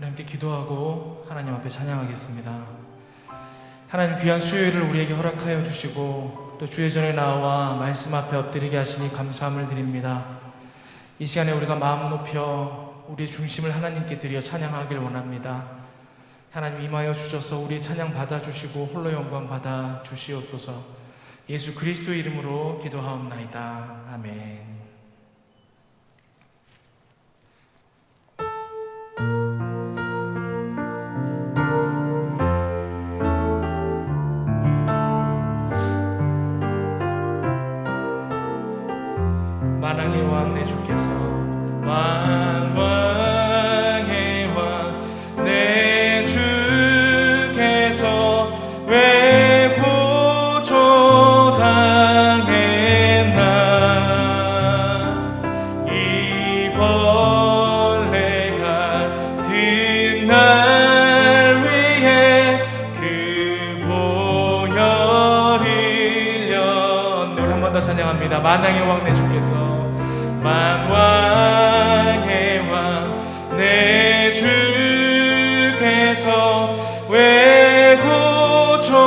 우리 함께 기도하고 하나님 앞에 찬양하겠습니다. 하나님, 귀한 수요일을 우리에게 허락하여 주시고 또 주의 전에 나와 말씀 앞에 엎드리게 하시니 감사함을 드립니다. 이 시간에 우리가 마음 높여 우리의 중심을 하나님께 드려 찬양하길 원합니다. 하나님, 임하여 주셔서 우리의 찬양 받아주시고 홀로 영광 받아 주시옵소서. 예수 그리스도 이름으로 기도하옵나이다. 아멘. 만왕의 왕 내 주께서, 만왕의 왕 내 주께서 왜 고초당했나. 이 벌레 같은 날 위해 그 보혈 흘렸네. 우리 한 번 더 찬양합니다. 만왕의 왕 내 주께서, 만왕의 왕 내 주께서 왜 고초당했나.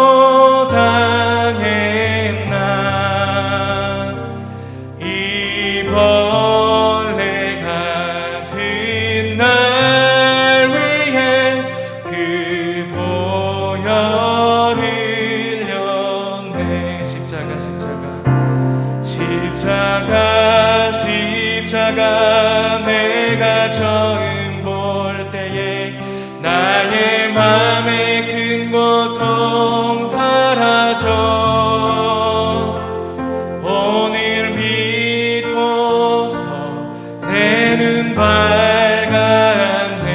이 벌레 같은 날 위해 그 보혈 흘렸네. 십자가 내가 처음 볼 때에 나의 맘에 큰 고통 사라져. 오늘 믿고서 내 눈 밝았네.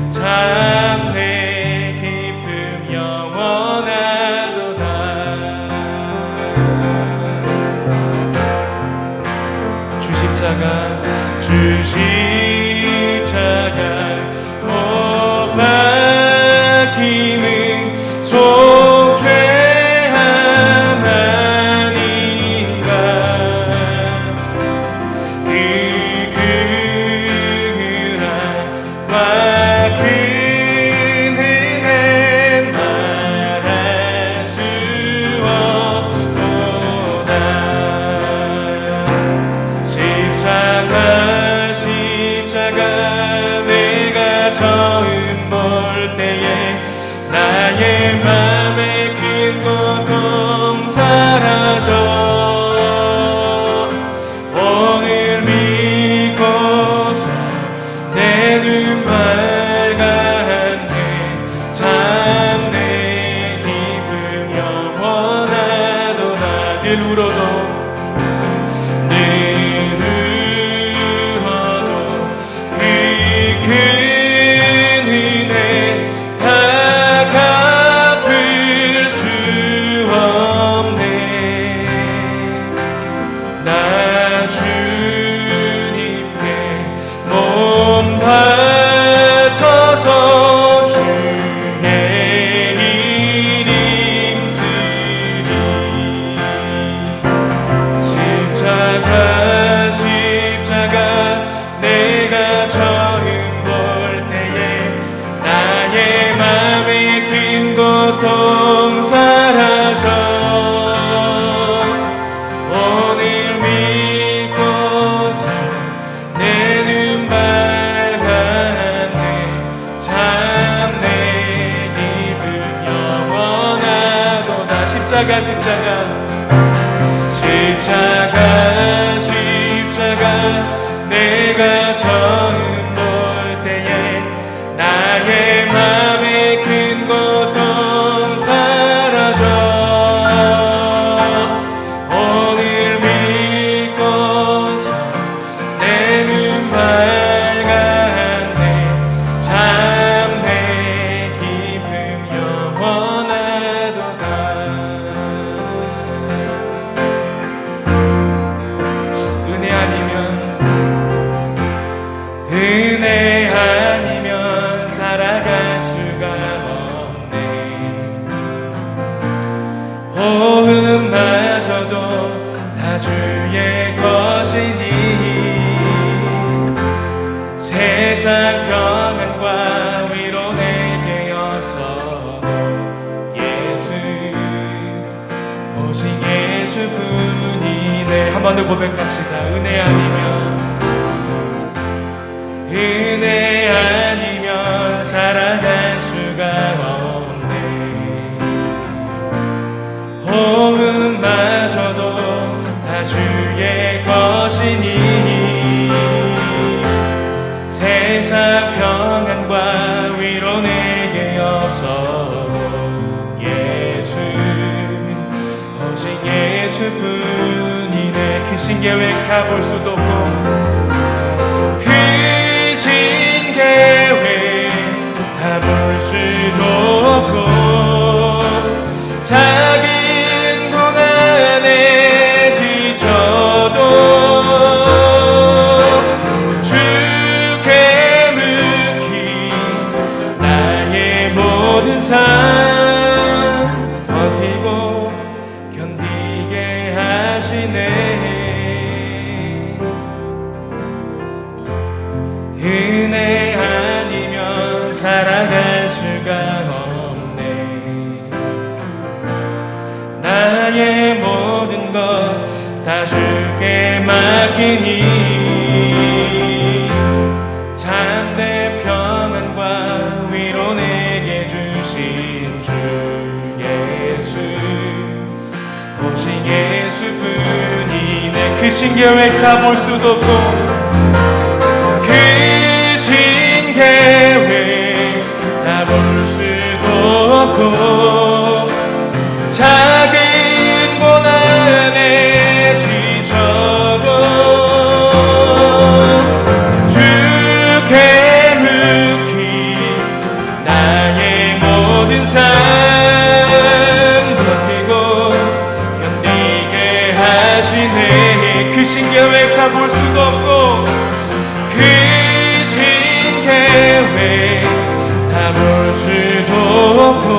참 내 기쁨 영원하도다. 주 십자가 못 박히는 속죄함 아닌가. 그 극률함과 큰 은혜 말할 수 없도다. 십자가 내가 처음 볼 때에 나의 맘에 큰 고통 사라져. 오늘 믿고서 내 눈 밝았네. 참 내 기쁨 영원하도다. 늘 울어도 큰 은혜 다 갚을 수 없네. 나 주님께 몸 바쳐서 주의 이름 쓰리. 십자가 내가 처음 볼 때에 나의 맘에 큰 고통 사라져. 오늘 믿고서 내 눈 밝았네. 참 내 기쁨 영원하도다. 십자가 내가 처음 볼 때에 나의 맘에 큰 고통 사라져. 오늘 믿고서 내 눈 밝았네. 참 내 기쁨 영원하도다. 한 번 더 고백합시다. 은혜 아니면 살아갈 수가 없네. 호흡마저도 다 주의 것이니 세상 평안과 위로 내게 없어도 예수, 오직 예수뿐이네. 그 신계획 다 볼 수도 없고 계획 다 볼 수도 없고 작은 고난에 지쳐도 주께 묵힌 나의 모든 삶 버티고 견디게 하시네. 은혜 아니면 살아갈 수가 없네. 나의 모든 것 다 주께 맡기니 참된 평안과 위로 내게 주신 주 예수, 오직 예수뿐이네. 그 신계획 다 볼 수도 없고 그 신계획 다 볼 수도 없고 작은 고난에 지쳐도 주께 묵힌 나의 모든 삶 버티고 견디게 하시네. 그 신계획 다 볼 수도 없고 그 신계획 다 볼 수도 없고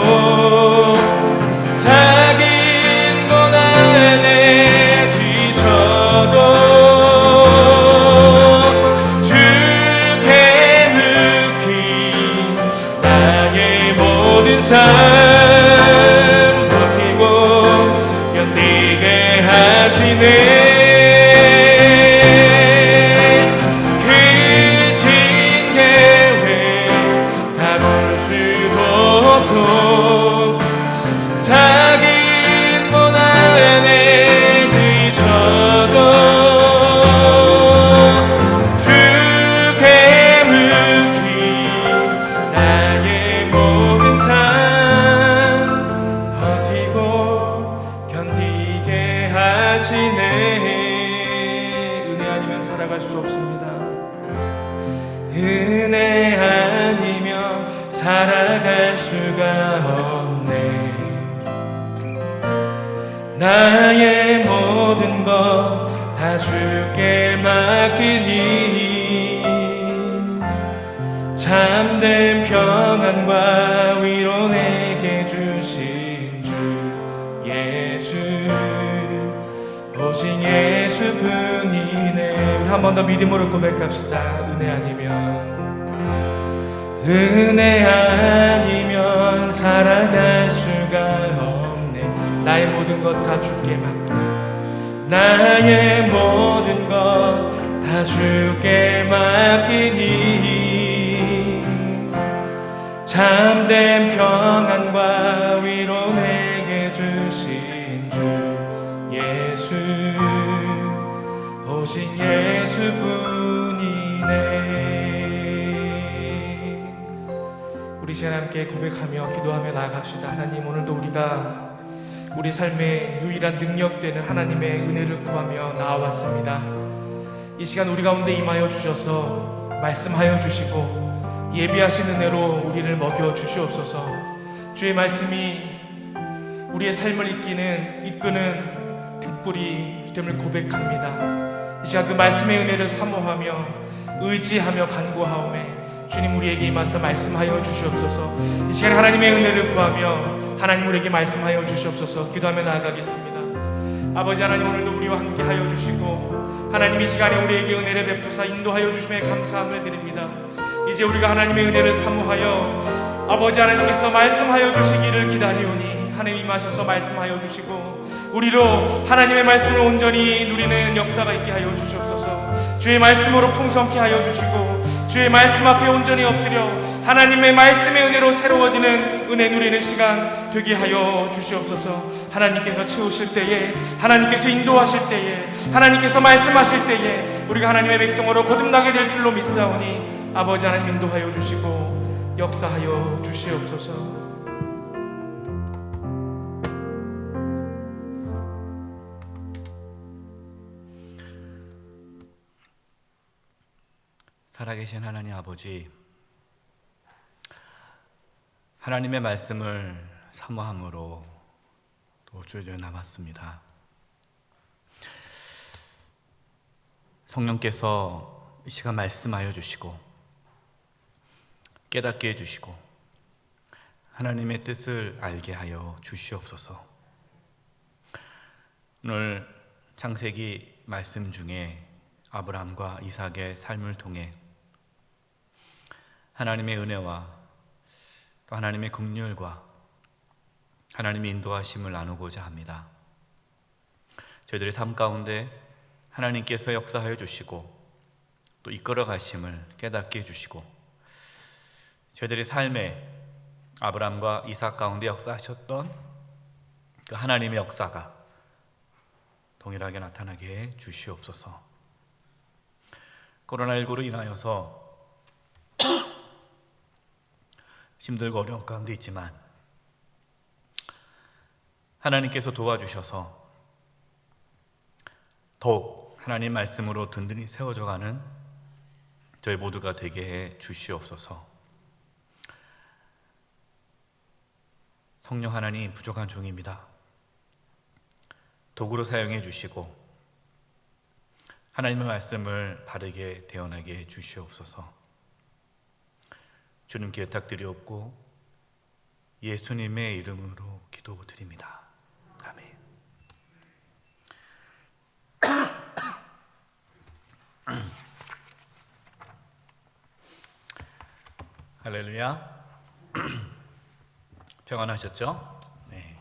작은 고난에 지쳐도 주께 묵힌 나의 모든 삶 버티고 견디게 하시네. 작은 고난에 지쳐도 주께 묵힌 나의 모든 삶 버티고 견디게 하시네. 은혜 아니면 살아갈 수 없습니다. 은혜 아니면 살아갈 수가 없네. 나의 모든 것 다 주께 맡기니 참된 평안과 위로 내게 주신 주 예수, 오직 예수뿐이네. 우리 한 번 더 믿음으로 고백합시다. 은혜 아니면 살아갈 수가 없네. 나의 모든 것 다 주께 맡겨. 나의 모든 것 다 주께 맡기니 참된 평안과 위로 내게 주신 주 예수, 오직 예수뿐이네. 우리 시간 함께 고백하며 기도하며 나아갑시다. 하나님, 오늘도 우리가 우리 삶의 유일한 능력되는 하나님의 은혜를 구하며 나아왔습니다. 이 시간 우리 가운데 임하여 주셔서 말씀하여 주시고 예비하신 은혜로 우리를 먹여 주시옵소서. 주의 말씀이 우리의 삶을 이끄는 등불이 됨을 고백합니다. 이 시간 그 말씀의 은혜를 사모하며 의지하며 간구하오매 주님, 우리에게 임하사 말씀하여 주시옵소서. 이 시간 하나님의 은혜를 구하며 하나님 우리에게 말씀하여 주시옵소서. 기도하며 나아가겠습니다. 아버지 하나님, 오늘도 우리와 함께 하여 주시고 하나님 이 시간에 우리에게 은혜를 베푸사 인도하여 주심에 감사함을 드립니다. 이제 우리가 하나님의 은혜를 사모하여 아버지 하나님께서 말씀하여 주시기를 기다리오니 하나님 임하셔서 말씀하여 주시고 우리로 하나님의 말씀을 온전히 누리는 역사가 있게 하여 주시옵소서. 주의 말씀으로 풍성케 하여 주시고 주의 말씀 앞에 온전히 엎드려 하나님의 말씀의 은혜로 새로워지는 은혜 누리는 시간 되게 하여 주시옵소서. 하나님께서 채우실 때에, 하나님께서 인도하실 때에, 하나님께서 말씀하실 때에 우리가 하나님의 백성으로 거듭나게 될 줄로 믿사오니 아버지 하나님 인도하여 주시고 역사하여 주시옵소서. 살아계신 하나님 아버지, 하나님의 말씀을 사모함으로 또 주여 남았습니다. 성령께서 이 시간 말씀하여 주시고 깨닫게 해주시고 하나님의 뜻을 알게 하여 주시옵소서. 오늘 창세기 말씀 중에 아브라함과 이삭의 삶을 통해 하나님의 은혜와 또 하나님의 긍휼과 하나님의 인도하심을 나누고자 합니다. 저희들의 삶 가운데 하나님께서 역사하여 주시고 또 이끌어 가심을 깨닫게 해주시고 저희들의 삶에 아브라함과 이삭 가운데 역사하셨던 그 하나님의 역사가 동일하게 나타나게 해 주시옵소서. 코로나19로 인하여서 힘들고 어려운 가운데 있지만 하나님께서 도와주셔서 더욱 하나님 말씀으로 든든히 세워져가는 저희 모두가 되게 해 주시옵소서. 성령 하나님, 부족한 종입니다. 도구로 사용해 주시고 하나님의 말씀을 바르게 대언하게 해 주시옵소서. 주님께 부탁드리옵고 예수님의 이름으로 기도드립니다. 아멘. 할렐루야. 평안하셨죠? 네.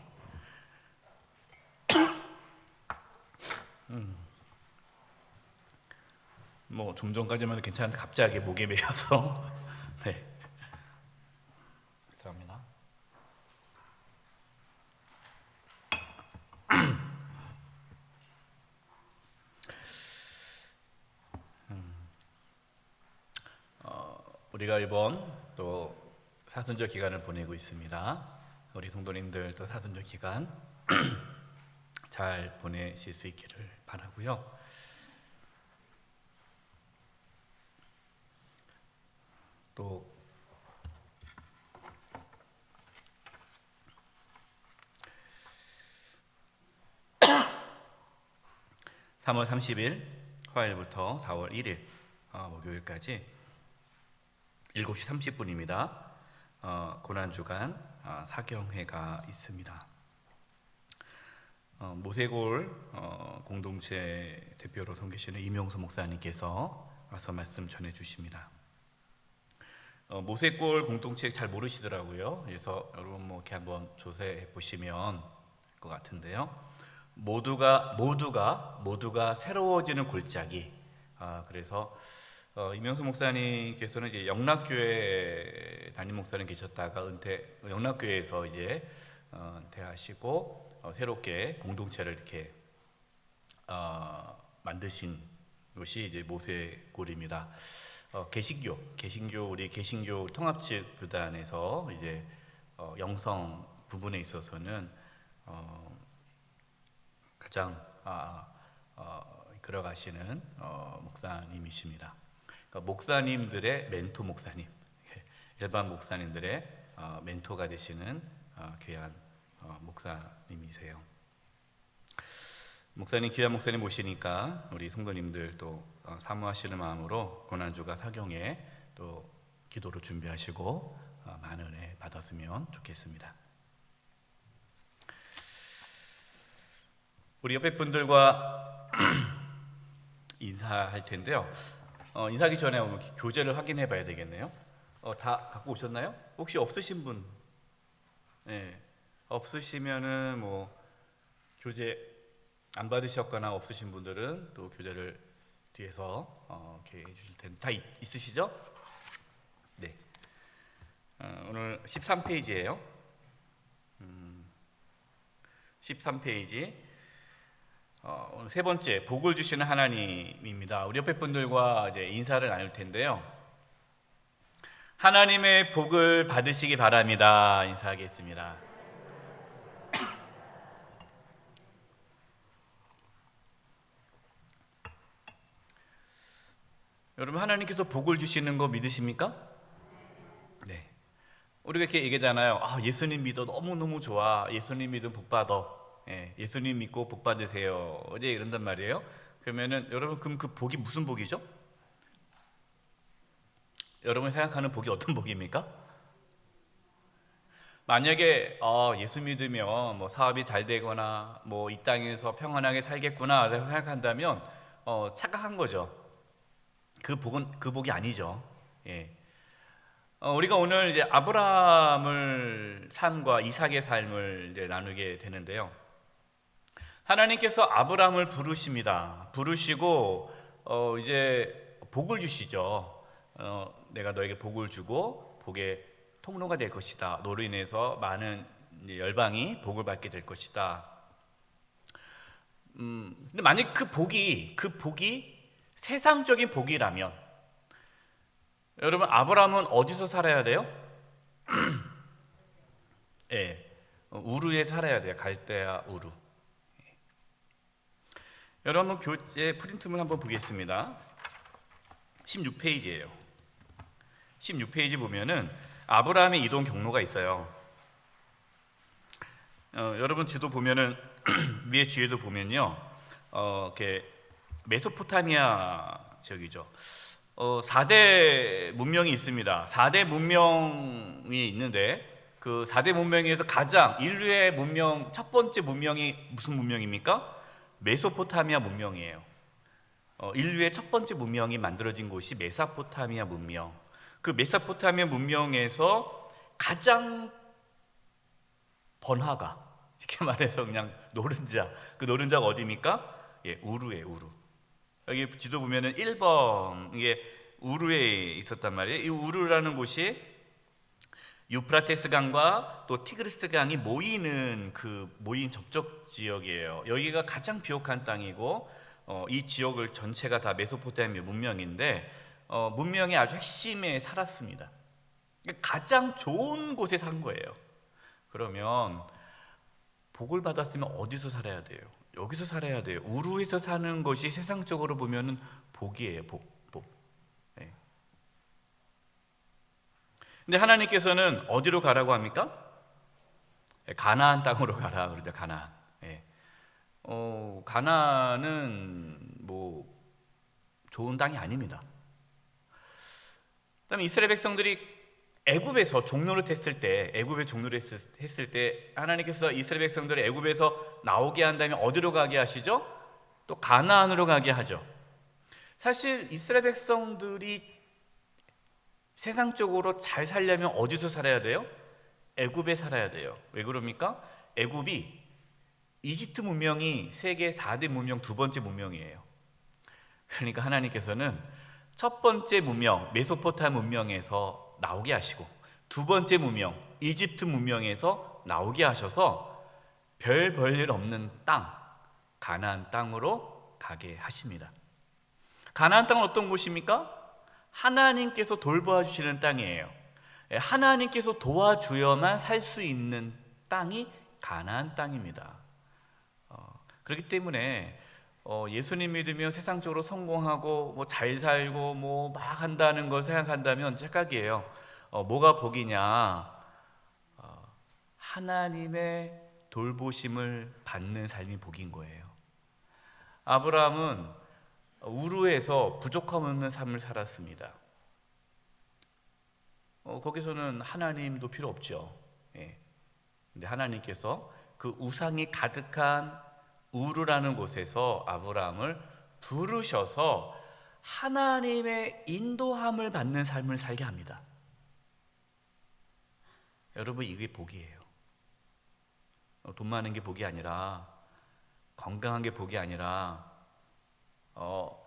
뭐 좀 전까지만 괜찮은데 갑자기 목에 메여서 네. 감사합니다. 우리가 이번 또 사순절 기간을 보내고 있습니다. 우리 성도님들 또 사순절 기간 잘 보내실 수 있기를 바라고요. 또 3월 30일 화요일부터 4월 1일 목요일까지 7시 30분입니다. 고난주간 사경회가 있습니다. 모세골 공동체 대표로 섬기시는 이명수 목사님께서 와서 말씀 전해 주십니다. 모세골 공동체 잘 모르시더라고요. 그래서 여러분 뭐 이렇게 한번 조사해 보시면 할 것 같은데요. 모두가 새로워지는 골짜기. 그래서 이명수 목사님께서는 이제 영락교회 담임 목사님 계셨다가 영락교회에서 이제 은퇴하시고 새롭게 공동체를 이렇게 만드신 것이 이제 모세골입니다. 개신교 우리 개신교 통합측 교단에서 이제 영성 부분에 있어서는 가장 걸어가시는 목사님이십니다. 그러니까 목사님들의 멘토 목사님, 일반 목사님들의 멘토가 되시는 귀한 목사님이세요. 목사님, 귀한 목사님 모시니까 우리 성도님들 또 사모하시는 마음으로 고난주가 사경에 또 기도로 준비하시고 많은 은혜 받았으면 좋겠습니다. 우리 옆에 분들과 인사할 텐데요. 인사하기 전에 교재를 확인해 봐야 되겠네요. 다 갖고 오셨나요? 혹시 없으신 분? 네. 없으시면은 뭐 교재 안 받으셨거나 없으신 분들은 또 교재를 뒤에서 이렇게 해주실 텐데 다 있으시죠? 네. 오늘 13페이지예요. 13페이지. 오늘 세 번째 복을 주시는 하나님입니다. 우리 옆에 분들과 이제 인사를 나눌 텐데요. 하나님의 복을 받으시기 바랍니다. 인사하겠습니다. 여러분, 하나님께서 복을 주시는 거 믿으십니까? 네. 우리가 이렇게 얘기하잖아요. 예수님 믿어 너무너무 좋아. 예수님 믿으면 복 받아. 예수님 믿고 복 받으세요. 어제 이런단 말이에요. 그러면은 여러분, 그럼 그 복이 무슨 복이죠? 여러분 생각하는 복이 어떤 복입니까? 만약에 예수 믿으면 뭐 사업이 잘 되거나 뭐 이 땅에서 평안하게 살겠구나 생각한다면 착각한 거죠. 그 복이 아니죠. 예. 우리가 오늘 이제 아브라함을 삶과 이삭의 삶을 이제 나누게 되는데요. 하나님께서 아브라함을 부르십니다. 부르시고 이제 복을 주시죠. 내가 너에게 복을 주고 복의 통로가 될 것이다. 너로 인해서 많은 열방이 복을 받게 될 것이다. 근데 만약 그 복이 세상적인 복이라면 여러분, 아브라함은 어디서 살아야 돼요? 우르에 살아야 돼요. 갈대아 우르. 여러분, 교재 프린트물 한번 보겠습니다. 16페이지예요. 16페이지 보면은 아브라함의 이동 경로가 있어요. 여러분 지도 보면은 위에 뒤에도 보면요, 이렇게 메소포타미아 지역이죠. 4대 문명이 있습니다. 4대 문명이 있는데 그 4대 문명에서 가장 인류의 문명, 첫 번째 문명이 무슨 문명입니까? 메소포타미아 문명이에요. 인류의 첫 번째 문명이 만들어진 곳이 메소포타미아 문명. 그 메소포타미아 문명에서 가장 번화가, 이렇게 말해서 그냥 노른자, 그 노른자가 어디입니까? 우르예요. 우르. 여기 지도 보면은 1번 이게 우르에 있었단 말이에요. 이 우르라는 곳이 유프라테스 강과 또 티그리스 강이 모이는 그 모인 접촉 지역이에요. 여기가 가장 비옥한 땅이고 이 지역을 전체가 다 메소포타미아 문명인데 문명의 아주 핵심에 살았습니다. 가장 좋은 곳에 산 거예요. 그러면 복을 받았으면 어디서 살아야 돼요? 여기서 살아야 돼요. 우르에서 사는 것이 세상적으로 보면은 복이에요. 복. 네. 근데 하나님께서는 어디로 가라고 합니까? 가나안 땅으로 가라 그러죠. 가나안. 네. 가나안은 뭐 좋은 땅이 아닙니다. 그다음에 이스라엘 백성들이 애굽에서 종노릇 했을 때 하나님께서 이스라엘 백성들을 애굽에서 나오게 한다면 어디로 가게 하시죠? 또 가나안으로 가게 하죠. 사실 이스라엘 백성들이 세상적으로 잘 살려면 어디서 살아야 돼요? 애굽에 살아야 돼요. 왜 그럽니까? 애굽이 이집트 문명이 세계 4대 문명 두 번째 문명이에요. 그러니까 하나님께서는 첫 번째 문명 메소포타미아 문명에서 나오게 하시고 두 번째 문명 이집트 문명에서 나오게 하셔서 별 볼일 없는 땅 가나안 땅으로 가게 하십니다. 가나안 땅은 어떤 곳입니까? 하나님께서 돌보아 주시는 땅이에요. 하나님께서 도와주어만 살 수 있는 땅이 가나안 땅입니다. 그렇기 때문에 예수님 믿으며 세상적으로 성공하고 뭐 잘 살고 뭐 막 한다는 걸 생각한다면 착각이에요. 뭐가 복이냐? 하나님의 돌보심을 받는 삶이 복인 거예요. 아브라함은 우르에서 부족함 없는 삶을 살았습니다. 거기서는 하나님도 필요 없죠. 근데 하나님께서 그 우상이 가득한 우르라는 곳에서 아브라함을 부르셔서 하나님의 인도함을 받는 삶을 살게 합니다. 여러분, 이게 복이에요. 돈 많은 게 복이 아니라, 건강한 게 복이 아니라,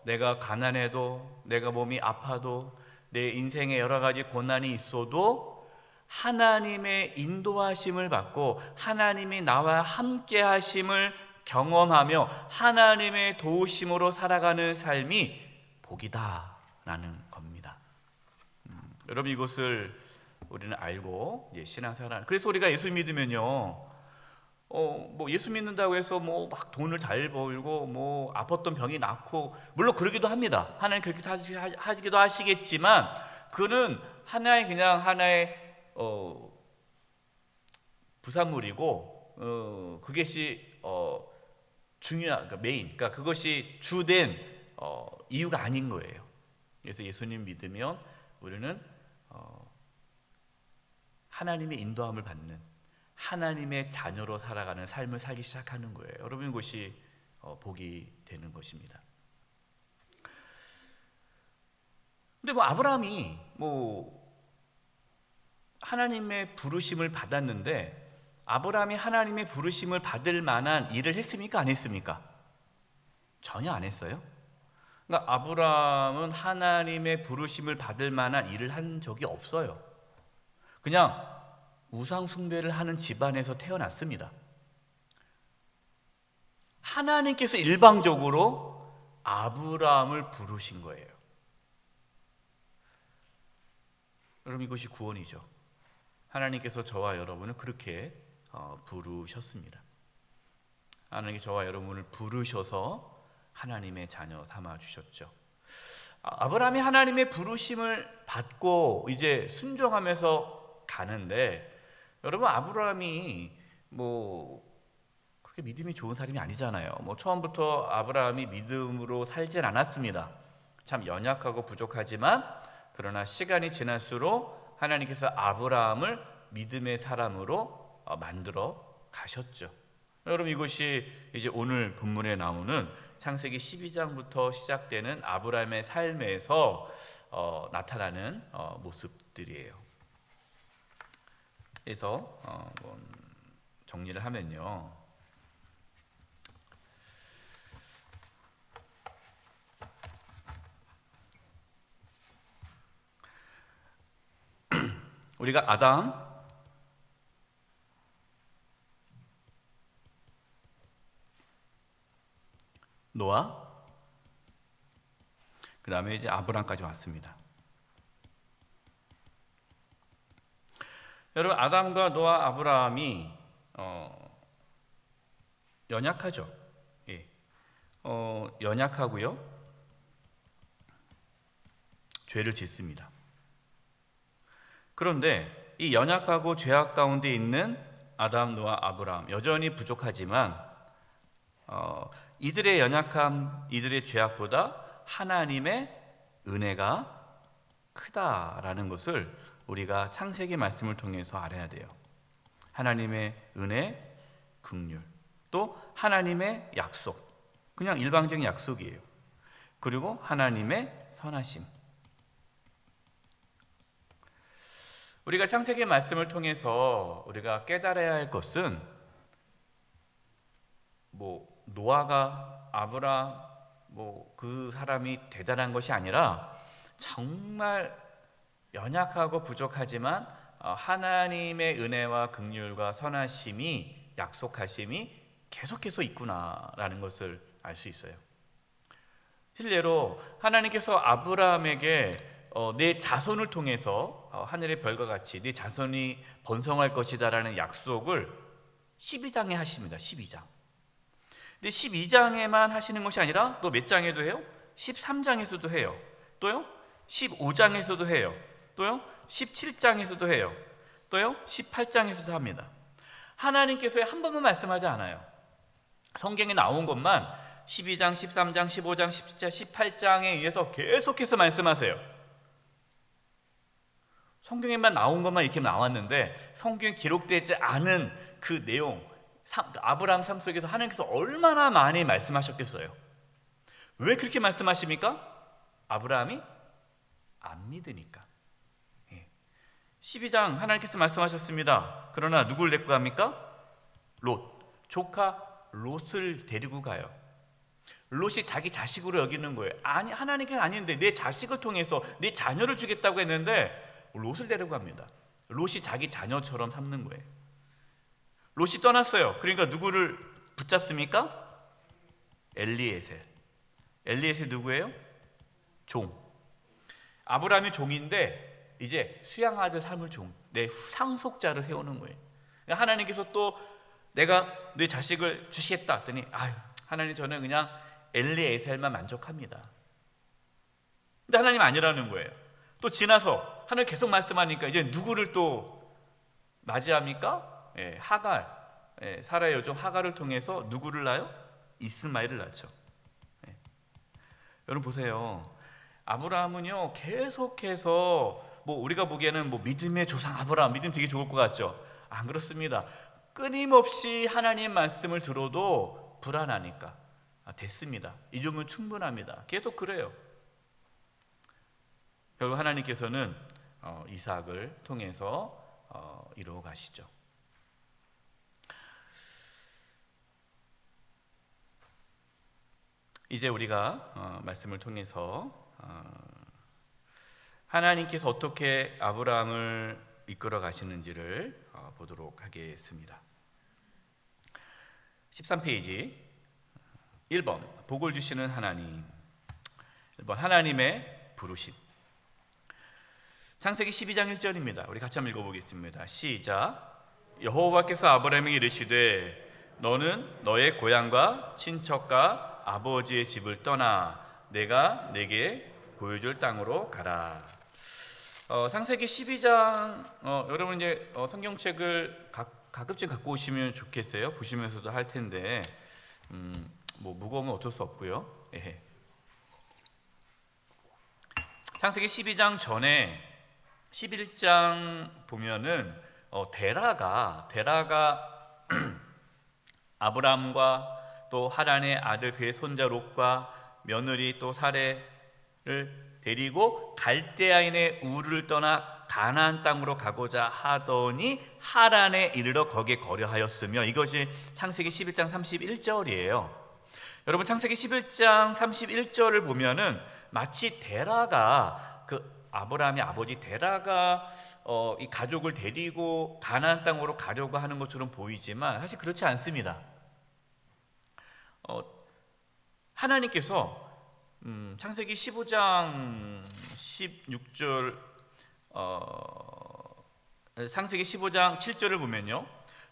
내가 가난해도, 내가 몸이 아파도, 내 인생에 여러 가지 고난이 있어도 하나님의 인도하심을 받고 하나님이 나와 함께 하심을 경험하며 하나님의 도우심으로 살아가는 삶이 복이다라는 겁니다. 여러분, 이것을 우리는 알고 이제 신앙생활. 그래서 우리가 예수 믿으면요, 뭐 예수 믿는다고 해서 뭐 막 돈을 잘 벌고 뭐 아팠던 병이 낫고, 물론 그러기도 합니다. 하나님 그렇게 하시기도 하시겠지만, 그는 하나의 부산물이고, 그것이 중요한, 그러니까 메인, 그러니까 그것이 주된 이유가 아닌 거예요. 그래서 예수님 믿으면 우리는 하나님의 인도함을 받는, 하나님의 자녀로 살아가는 삶을 살기 시작하는 거예요. 여러분, 이것이 복이 되는 것입니다. 근데 뭐 아브라함이 뭐 하나님의 부르심을 받았는데, 아브라함이 하나님의 부르심을 받을 만한 일을 했습니까? 안 했습니까? 전혀 안 했어요. 그러니까 아브라함은 하나님의 부르심을 받을 만한 일을 한 적이 없어요. 그냥 우상 숭배를 하는 집안에서 태어났습니다. 하나님께서 일방적으로 아브라함을 부르신 거예요. 여러분, 이것이 구원이죠. 하나님께서 저와 여러분을 그렇게 부르셨습니다. 하나님께서 저와 여러분을 부르셔서 하나님의 자녀 삼아 주셨죠. 아브라함이 하나님의 부르심을 받고 이제 순종하면서 가는데, 여러분, 아브라함이 뭐 그렇게 믿음이 좋은 사람이 아니잖아요. 뭐 처음부터 아브라함이 믿음으로 살진 않았습니다. 참 연약하고 부족하지만, 그러나 시간이 지날수록 하나님께서 아브라함을 믿음의 사람으로 만들어 가셨죠. 여러분, 이것이 이제 오늘 본문에 나오는 창세기 12장부터 시작되는 아브라함의 삶에서 나타나는 모습들이에요. 그래서 정리를 하면요, 우리가 아담, 노아, 그 다음에 이제 아브람까지 왔습니다. 여러분, 아담과 노아, 아브라함이 연약하죠. 예. 연약하고요, 죄를 짓습니다. 그런데 이 연약하고 죄악 가운데 있는 아담, 노아, 아브라함, 여전히 부족하지만 이들의 연약함, 이들의 죄악보다 하나님의 은혜가 크다라는 것을 우리가 창세기 말씀을 통해서 알아야 돼요. 하나님의 은혜, 긍휼, 또 하나님의 약속, 그냥 일방적인 약속이에요. 그리고 하나님의 선하심. 우리가 창세기 말씀을 통해서 우리가 깨달아야 할 것은, 뭐 노아가, 아브라함, 뭐 그 사람이 대단한 것이 아니라 정말 연약하고 부족하지만 하나님의 은혜와 긍휼과 선하심이, 약속하심이 계속해서 있구나라는 것을 알 수 있어요. 실례로 하나님께서 아브라함에게 내 자손을 통해서 하늘의 별과 같이 내 자손이 번성할 것이다라는 약속을 12장에 하십니다. 12장. 근데 12장에만 하시는 것이 아니라 또 몇 장에도 해요? 13장에서도 해요. 또요? 15장에서도 해요. 또요? 17장에서도 해요. 또요? 18장에서도 합니다. 하나님께서 한 번만 말씀하지 않아요. 성경에 나온 것만 12장, 13장, 15장, 17장, 18장에 의해서 계속해서 말씀하세요. 성경에만 나온 것만 이렇게 나왔는데, 성경에 기록되지 않은 그 내용, 아브라함 삶 속에서 하나님께서 얼마나 많이 말씀하셨겠어요. 왜 그렇게 말씀하십니까? 아브라함이 안 믿으니까. 12장 하나님께서 말씀하셨습니다. 그러나 누구를 데리고 갑니까? 조카 롯을 데리고 가요. 롯이 자기 자식으로 여기는 거예요. 아니, 하나님께서 아닌데 내 자식을 통해서 내 자녀를 주겠다고 했는데 롯을 데리고 갑니다. 롯이 자기 자녀처럼 삼는 거예요. 롯이 떠났어요. 그러니까 누구를 붙잡습니까? 엘리에셀. 엘리에셀 누구예요? 종. 아브라함이 종인데 이제 수양아들 삶을 종, 내 상속자를 세우는 거예요. 그러니까 하나님께서 또 내가 내 자식을 주시겠다 했더니 하나님 저는 그냥 엘리에셀만 만족합니다. 근데 하나님 아니라는 거예요. 또 지나서 하나님 계속 말씀하니까 이제 누구를 또 맞이합니까? 하갈, 사라의 여종 하갈을 통해서 누구를 낳아요? 이스마엘을 낳죠. 여러분 보세요. 아브라함은요 계속해서 우리가 보기에는 믿음의 조상 아브라함, 믿음 되게 좋을 것 같죠? 안 그렇습니다. 끊임없이 하나님 말씀을 들어도 불안하니까 됐습니다. 이 정도면 충분합니다. 계속 그래요. 결국 하나님께서는 이삭을 통해서 이루어 가시죠. 이제 우리가 말씀을 통해서 하나님께서 어떻게 아브라함을 이끌어 가시는지를 보도록 하겠습니다. 13페이지 1번 복을 주시는 하나님. 1번 하나님의 부르심. 창세기 12장 1절입니다. 우리 같이 한번 읽어보겠습니다. 시작. 여호와께서 아브라함에게 이르시되 너는 너의 고향과 친척과 아버지의 집을 떠나 내가 내게 보여줄 땅으로 가라. 창세기 12장 여러분 이제 성경책을 가급적 갖고 오시면 좋겠어요. 보시면서도 할 텐데 무거우면 어쩔 수 없고요. 창세기 12장 전에 11장 보면은 데라가 아브라함과 또 하란의 아들 그의 손자 롯과 며느리 또 사레를 데리고 갈대아인의 우르를 떠나 가나안 땅으로 가고자 하더니 하란에 이르러 거기에 거류하였으며, 이것이 창세기 11장 31절이에요. 여러분 창세기 11장 31절을 보면은 마치 데라가 아브라함의 아버지 데라가 이 가족을 데리고 가나안 땅으로 가려고 하는 것처럼 보이지만 사실 그렇지 않습니다. 하나님께서 창세기 15장 16절 창세기 15장 7절을 보면요,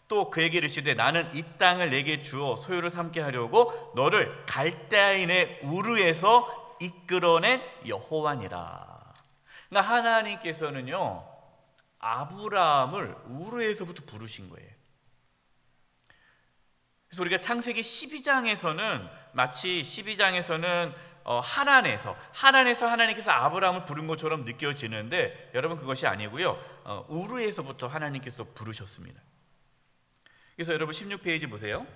또 그에게 이르시되 나는 이 땅을 내게 주어 소유를 삼게 하려고 너를 갈대아인의 우르에서 이끌어낸 여호와니라. 그러니까 하나님께서는요 아브라함을 우르에서부터 부르신 거예요. 그래서 우리가 창세기 12장에서는 마치 12장에서는 하란에서 하나님께서 아브라함을 부른 것처럼 느껴지는데 여러분 그것이 아니고요, 우르에서부터 하나님께서 부르셨습니다. 그래서 여러분 16페이지 보세요.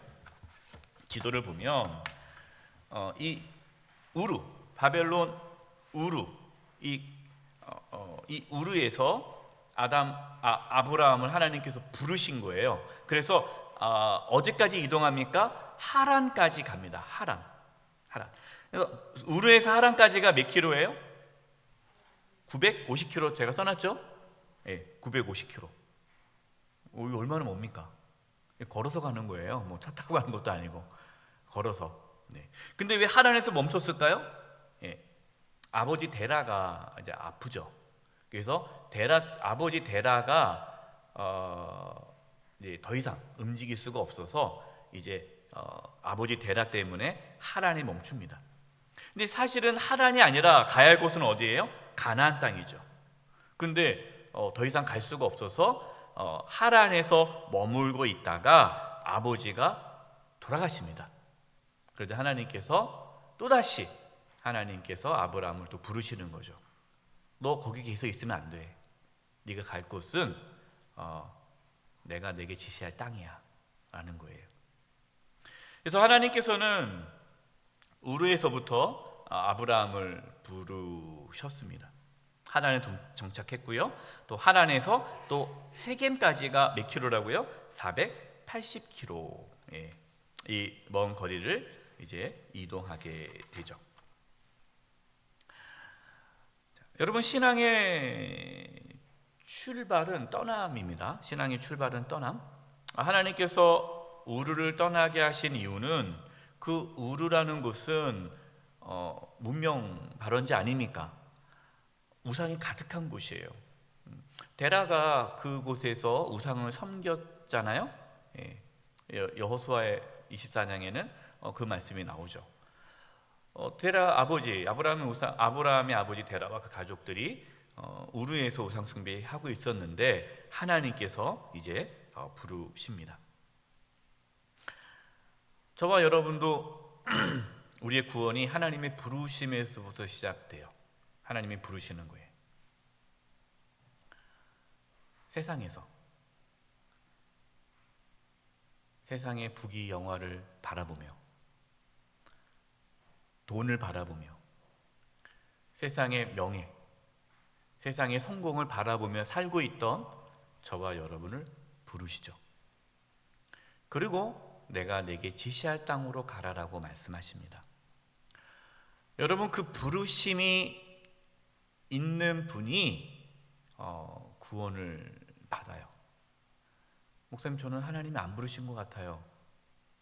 지도를 보면 이 우르, 바벨론 우르, 이 우르에서 아브라함을 하나님께서 부르신 거예요. 그래서 어디까지 이동합니까? 하란까지 갑니다. 하란. 그래서 우르에서 하란까지가 몇 킬로예요? 950킬로 제가 써놨죠? 네, 950킬로. 이거 얼마나 멉니까? 걸어서 가는 거예요. 뭐 차 타고 가는 것도 아니고 걸어서. 네. 근데 왜 하란에서 멈췄을까요? 예. 아버지 데라가 이제 아프죠. 그래서 아버지 데라가 이제 더 이상 움직일 수가 없어서 이제 아버지 데라 때문에 하란에 멈춥니다. 근데 사실은 하란이 아니라 가야 할 곳은 어디예요? 가나안 땅이죠. 근데 더 이상 갈 수가 없어서 하란에서 머물고 있다가 아버지가 돌아가십니다. 그래서 하나님께서 또다시 아브라함을 또 부르시는 거죠. 너 거기 계속 있으면 안 돼. 네가 갈 곳은 내가 내게 지시할 땅이야 라는 거예요. 그래서 하나님께서는 우르에서부터 아브라함을 부르셨습니다. 하란에 정착했고요. 또 하란에서 또 세겜까지가 몇 킬로라고요? 80km 이 먼 거리를 이제 이동하게 되죠. 자, 여러분, 신앙의 출발은 떠남입니다. 신앙의 출발은 떠남. 하나님께서 우르를 떠나게 하신 이유는 그 우르라는 곳은 문명 발원지 아닙니까? 우상이 가득한 곳이에요. 데라가 그곳에서 우상을 섬겼잖아요. 여호수아의 24장에는 그 말씀이 나오죠. 데라 아버지 아브라함의 아버지 데라와 그 가족들이 우르에서 우상 숭배하고 있었는데 하나님께서 이제 부르십니다. 저와 여러분도 우리의 구원이 하나님의 부르심에서부터 시작돼요. 하나님이 부르시는 거예요. 세상의 부귀 영화를 바라보며, 돈을 바라보며, 세상의 명예, 세상의 성공을 바라보며 살고 있던 저와 여러분을 부르시죠. 그리고 내가 내게 지시할 땅으로 가라라고 말씀하십니다. 여러분, 그 부르심이 있는 분이 구원을 받아요. 목사님, 저는 하나님이 안 부르신 것 같아요.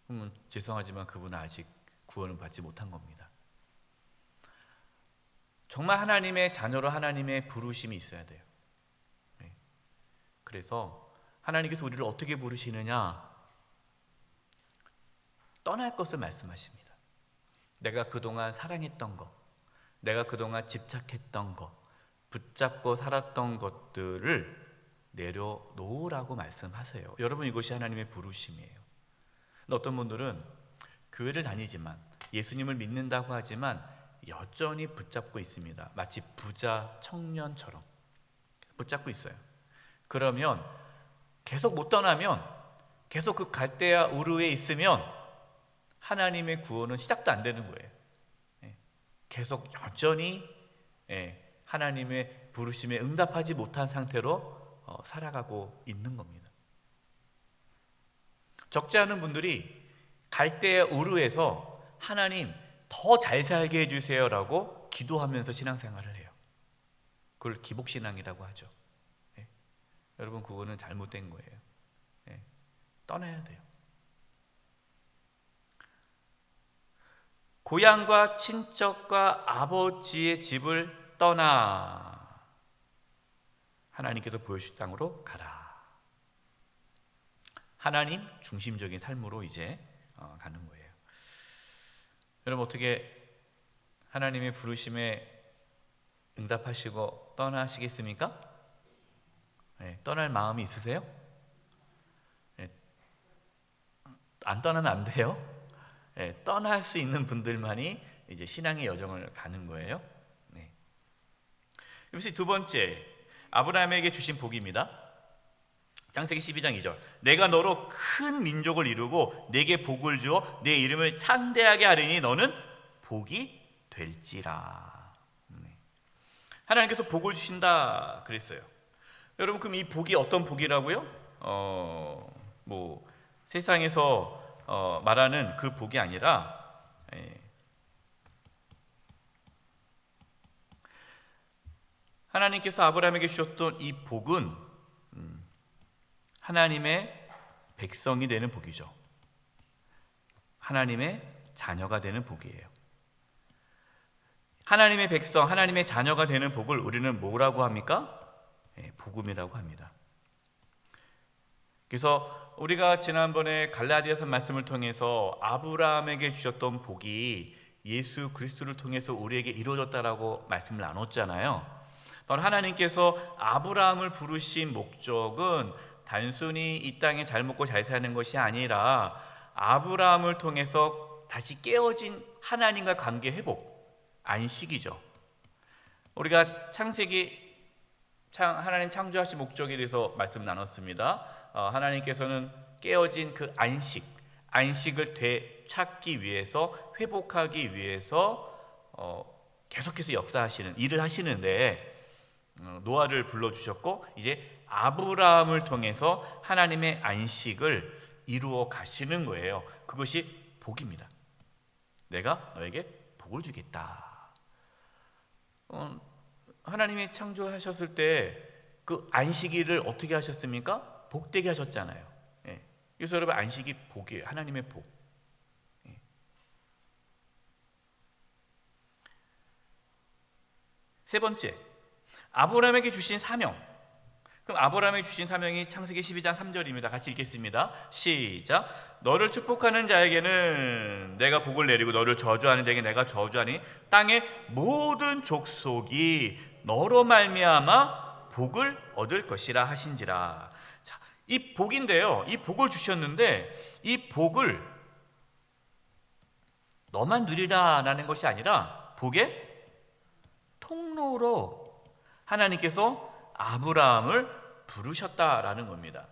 그러면 죄송하지만 그분은 아직 구원을 받지 못한 겁니다. 정말 하나님의 자녀로 하나님의 부르심이 있어야 돼요. 그래서 하나님께서 우리를 어떻게 부르시느냐? 떠날 것을 말씀하십니다. 내가 그동안 사랑했던 것, 내가 그동안 집착했던 것, 붙잡고 살았던 것들을 내려놓으라고 말씀하세요. 여러분, 이것이 하나님의 부르심이에요. 어떤 분들은 교회를 다니지만, 예수님을 믿는다고 하지만 여전히 붙잡고 있습니다. 마치 부자 청년처럼 붙잡고 있어요. 그러면 계속 못 떠나면, 계속 그 갈대아 우르에 있으면 하나님의 구원은 시작도 안 되는 거예요. 계속 여전히 하나님의 부르심에 응답하지 못한 상태로 살아가고 있는 겁니다. 적지 않은 분들이 갈대아 우르에서 하나님 더 잘 살게 해주세요라고 기도하면서 신앙생활을 해요. 그걸 기복신앙이라고 하죠. 여러분, 그거는 잘못된 거예요. 떠나야 돼요. 고향과 친척과 아버지의 집을 떠나 하나님께서 보여주신 땅으로 가라. 하나님 중심적인 삶으로 이제 가는 거예요. 여러분, 어떻게 하나님의 부르심에 응답하시고 떠나시겠습니까? 떠날 마음이 있으세요? 안 떠나면 안 돼요. 떠날 수 있는 분들만이 이제 신앙의 여정을 가는 거예요. 그래서 두 번째, 아브라함에게 주신 복입니다. 창세기 12장 2절. 내가 너로 큰 민족을 이루고 내게 복을 주어 내 이름을 창대하게 하리니 너는 복이 될지라. 하나님께서 복을 주신다 그랬어요. 여러분, 그럼 이 복이 어떤 복이라고요? 세상에서 말하는 그 복이 아니라 하나님께서 아브라함에게 주셨던 이 복은 하나님의 백성이 되는 복이죠. 하나님의 자녀가 되는 복이에요. 하나님의 백성, 하나님의 자녀가 되는 복을 우리는 뭐라고 합니까? 복음이라고 합니다. 그래서 우리가 지난번에 갈라디아서 말씀을 통해서 아브라함에게 주셨던 복이 예수 그리스도를 통해서 우리에게 이루어졌다라고 말씀을 나눴잖아요. 바로 하나님께서 아브라함을 부르신 목적은 단순히 이 땅에 잘 먹고 잘 사는 것이 아니라 아브라함을 통해서 다시 깨어진 하나님과 관계 회복, 안식이죠. 우리가 하나님 창조하신 목적에 대해서 말씀 나눴습니다. 하나님께서는 깨어진 그 안식을 되찾기 위해서, 회복하기 위해서 계속해서 역사하시는 일을 하시는데 노아를 불러주셨고 이제 아브라함을 통해서 하나님의 안식을 이루어 가시는 거예요. 그것이 복입니다. 내가 너에게 복을 주겠다. 하나님이 창조하셨을 때 그 안식일을 어떻게 하셨습니까? 복되게 하셨잖아요. 예. 그래서 여러분 안식이 복이에요. 하나님의 복. 예. 세 번째, 아브라함에게 주신 사명. 그럼 아브라함에게 주신 사명이 창세기 12장 3절입니다. 같이 읽겠습니다. 시작. 너를 축복하는 자에게는 내가 복을 내리고 너를 저주하는 자에게 내가 저주하니 땅의 모든 족속이 너로 말미암아 복을 얻을 것이라 하신지라. 자, 이 복인데요. 이 복을 주셨는데 이 복을 너만 누리라라는 것이 아니라 복의 통로로 하나님께서 아브라함을 부르셨다라는 겁니다.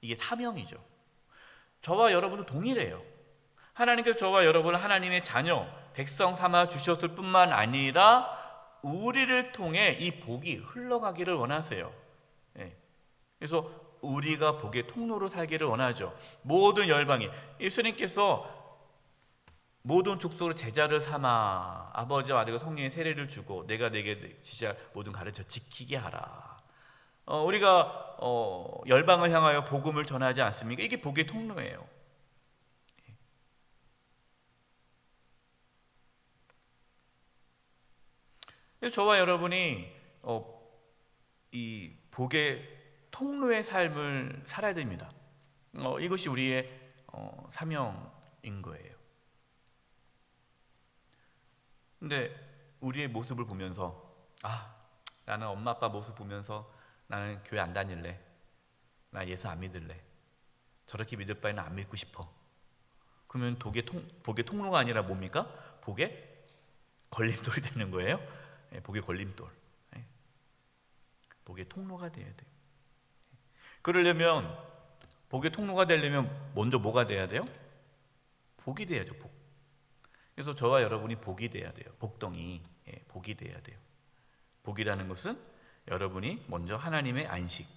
이게 사명이죠. 저와 여러분도 동일해요. 하나님께서 저와 여러분을 하나님의 자녀, 백성 삼아 주셨을 뿐만 아니라 우리를 통해 이 복이 흘러가기를 원하세요. 예. 그래서 우리가 복의 통로로 살기를 원하죠. 모든 열방이, 예수님께서 모든 족속으로 제자를 삼아 아버지와 아들과 성령의 세례를 주고 내가 내게 지시할 모든 가르쳐 지키게 하라. 우리가 열방을 향하여 복음을 전하지 않습니까? 이게 복의 통로예요. 저와 여러분이 이 복의 통로의 삶을 살아야 됩니다. 이것이 우리의 사명인 거예요. 근데 우리의 모습을 보면서 나는 엄마 아빠 모습 보면서 나는 교회 안 다닐래, 나 예수 안 믿을래, 저렇게 믿을 바에는 안 믿고 싶어. 그러면 복의 통로가 아니라 뭡니까? 복의 걸림돌이 되는 거예요. 복의 걸림돌. 복의 통로가 돼야 돼요. 그러려면 복의 통로가 되려면 먼저 뭐가 돼야 돼요? 복이 돼야죠. 복. 그래서 저와 여러분이 복이 돼야 돼요. 복덩이. 복이 돼야 돼요. 복이라는 것은 여러분이 먼저 하나님의 안식,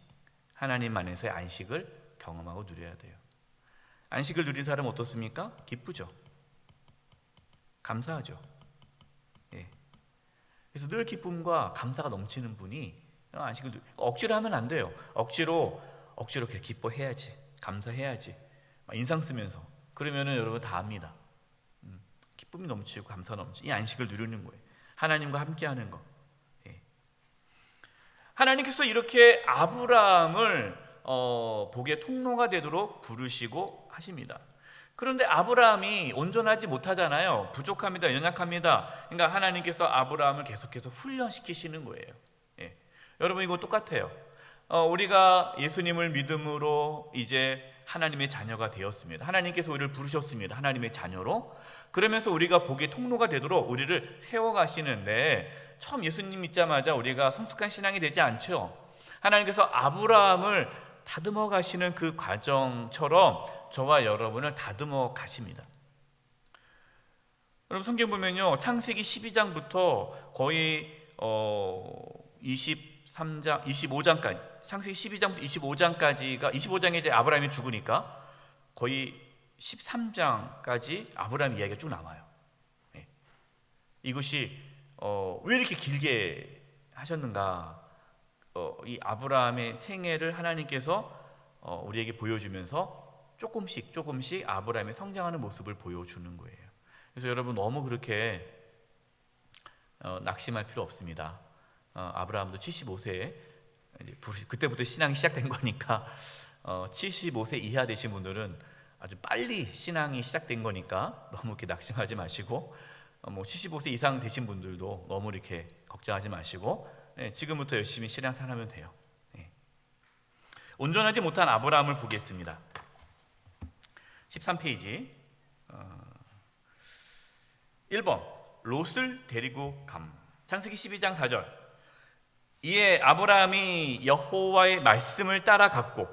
하나님 안에서의 안식을 경험하고 누려야 돼요. 안식을 누린 사람은 어떻습니까? 기쁘죠. 감사하죠. 그래서 늘 기쁨과 감사가 넘치는 분이 안식을 억지로 하면 안 돼요. 억지로 그렇게 기뻐해야지, 감사해야지, 인상 쓰면서 그러면은 여러분 다 압니다. 기쁨이 넘치고 감사 넘치고 이 안식을 누리는 거예요. 하나님과 함께하는 거. 하나님께서 이렇게 아브라함을 복의 통로가 되도록 부르시고 하십니다. 그런데 아브라함이 온전하지 못하잖아요. 부족합니다. 연약합니다. 그러니까 하나님께서 아브라함을 계속해서 훈련시키시는 거예요. 여러분 이거 똑같아요. 우리가 예수님을 믿음으로 이제 하나님의 자녀가 되었습니다. 하나님께서 우리를 부르셨습니다. 하나님의 자녀로. 그러면서 우리가 복의 통로가 되도록 우리를 세워가시는데 처음 예수님 믿자마자 우리가 성숙한 신앙이 되지 않죠. 하나님께서 아브라함을 다듬어 가시는 그 과정처럼 저와 여러분을 다듬어 가십니다. 여러분 성경 보면요, 창세기 12장부터 거의 23장, 25장까지, 창세기 12장부터 25장까지가 25장에 이제 아브라함이 죽으니까 거의 13장까지 아브라함 이야기가 쭉 나와요. 이것이 왜 이렇게 길게 하셨는가? 이 아브라함의 생애를 하나님께서 우리에게 보여주면서 조금씩 아브라함의 성장하는 모습을 보여주는 거예요. 그래서 여러분 너무 그렇게 낙심할 필요 없습니다. 아브라함도 75세에 그때부터 신앙이 시작된 거니까 75세 이하 되신 분들은 아주 빨리 신앙이 시작된 거니까 너무 이렇게 낙심하지 마시고 75세 이상 되신 분들도 너무 이렇게 걱정하지 마시고 지금부터 열심히 신앙 살아면 돼요. 온전하지 못한 아브라함을 보겠습니다. 13페이지 1번 롯을 데리고 감. 창세기 12장 4절. 이에 아브라함이 여호와의 말씀을 따라갔고,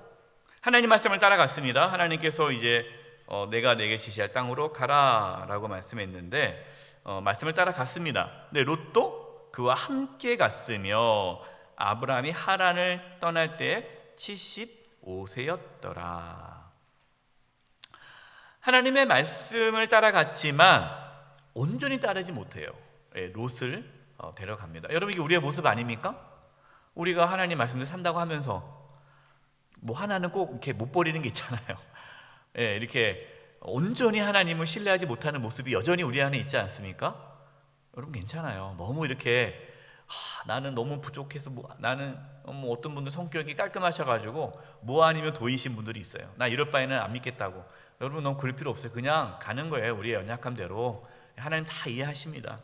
하나님 말씀을 따라갔습니다. 하나님께서 이제 내가 내게 지시할 땅으로 가라라고 말씀했는데 말씀을 따라갔습니다. 근데 롯도 그와 함께 갔으며 아브라함이 하란을 떠날 때 75세였더라. 하나님의 말씀을 따라갔지만 온전히 따르지 못해요. 롯을 데려갑니다. 여러분, 이게 우리의 모습 아닙니까? 우리가 하나님 말씀을 산다고 하면서 뭐 하나는 꼭 이렇게 못 버리는 게 있잖아요. 이렇게 온전히 하나님을 신뢰하지 못하는 모습이 여전히 우리 안에 있지 않습니까? 여러분, 괜찮아요. 너무 이렇게 나는 너무 부족해서 나는 어떤 분들 성격이 깔끔하셔가지고 뭐 아니면 도이신 분들이 있어요. 나 이럴 바에는 안 믿겠다고. 여러분, 너무 그럴 필요 없어요. 그냥 가는 거예요. 우리의 연약함대로. 하나님 다 이해하십니다.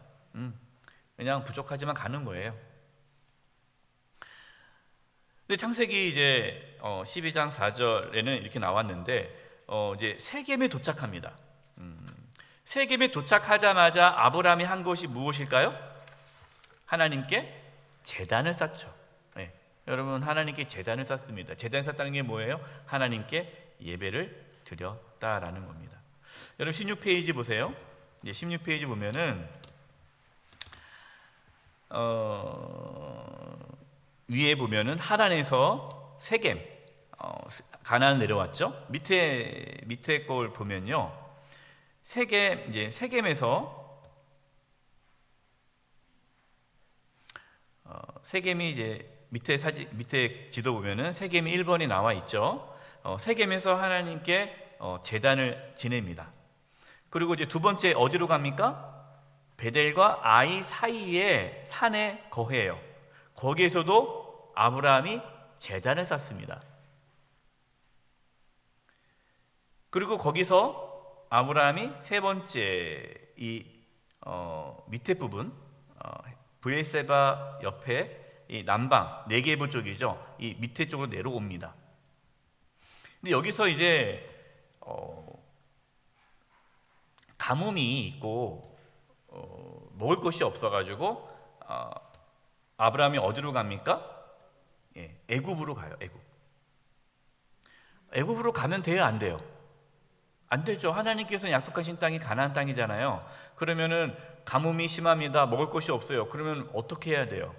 그냥 부족하지만 가는 거예요. 근데 창세기 이제 12장 4절에는 이렇게 나왔는데 이제 세겜에 도착합니다. 세겜에 도착하자마자 아브라함이 한 것이 무엇일까요? 하나님께 제단을 쌓죠. 여러분, 하나님께 제단을 쌓습니다. 제단 쌓다는 게 뭐예요? 하나님께 예배를 드렸다라는 겁니다. 여러분, 16페이지 보세요. 이제 16페이지 보면은 위에 보면은 하란에서 세겜, 가나안 내려왔죠. 밑에 걸 보면요, 세겜에서 세겜이 이제 밑에 지도 보면은 세겜이 1번이 나와 있죠. 세겜에서 하나님께 제단을 지냅니다. 그리고 이제 두 번째 어디로 갑니까? 베델과 아이 사이에 산에 거해요. 거기에서도 아브라함이 제단을 쌓습니다. 그리고 거기서 아브라함이 세 번째 이 밑에 부분, 브엘세바 옆에 이 남방 네게부 쪽이죠. 이 밑에 쪽으로 내려옵니다. 근데 여기서 이제 가뭄이 있고 먹을 것이 없어가지고 아브라함이 어디로 갑니까? 애굽으로 가요. 애굽으로 가면 돼요, 안 돼요? 안 되죠. 하나님께서 약속하신 땅이 가나안 땅이잖아요. 그러면은 가뭄이 심합니다. 먹을 것이 없어요. 그러면 어떻게 해야 돼요?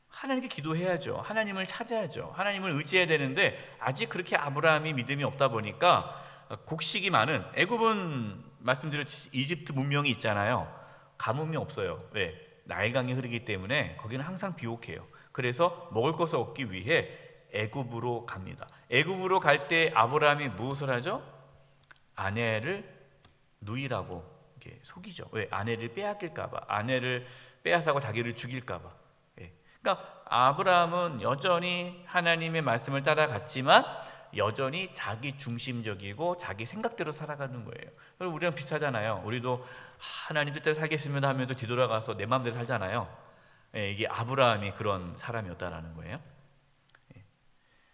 하나님께 기도해야죠. 하나님을 찾아야죠. 하나님을 의지해야 되는데 아직 그렇게 아브라함이 믿음이 없다 보니까 곡식이 많은, 애굽은 말씀드렸듯이 이집트 문명이 있잖아요. 가뭄이 없어요. 왜? 나일강이 흐르기 때문에 거기는 항상 비옥해요. 그래서 먹을 것을 얻기 위해 애굽으로 갑니다. 애굽으로 갈 때 아브라함이 무엇을 하죠? 아내를 누이라고 이렇게 속이죠. 왜? 아내를 빼앗길까봐, 아내를 빼앗아고 자기를 죽일까봐. 그러니까 아브라함은 여전히 하나님의 말씀을 따라갔지만 여전히 자기 중심적이고 자기 생각대로 살아가는 거예요. 여러분, 우리랑 비슷하잖아요. 우리도 하나님 뜻대로 살겠습니다 하면서 뒤돌아가서 내 마음대로 살잖아요. 이게 아브라함이 그런 사람이었다라는 거예요.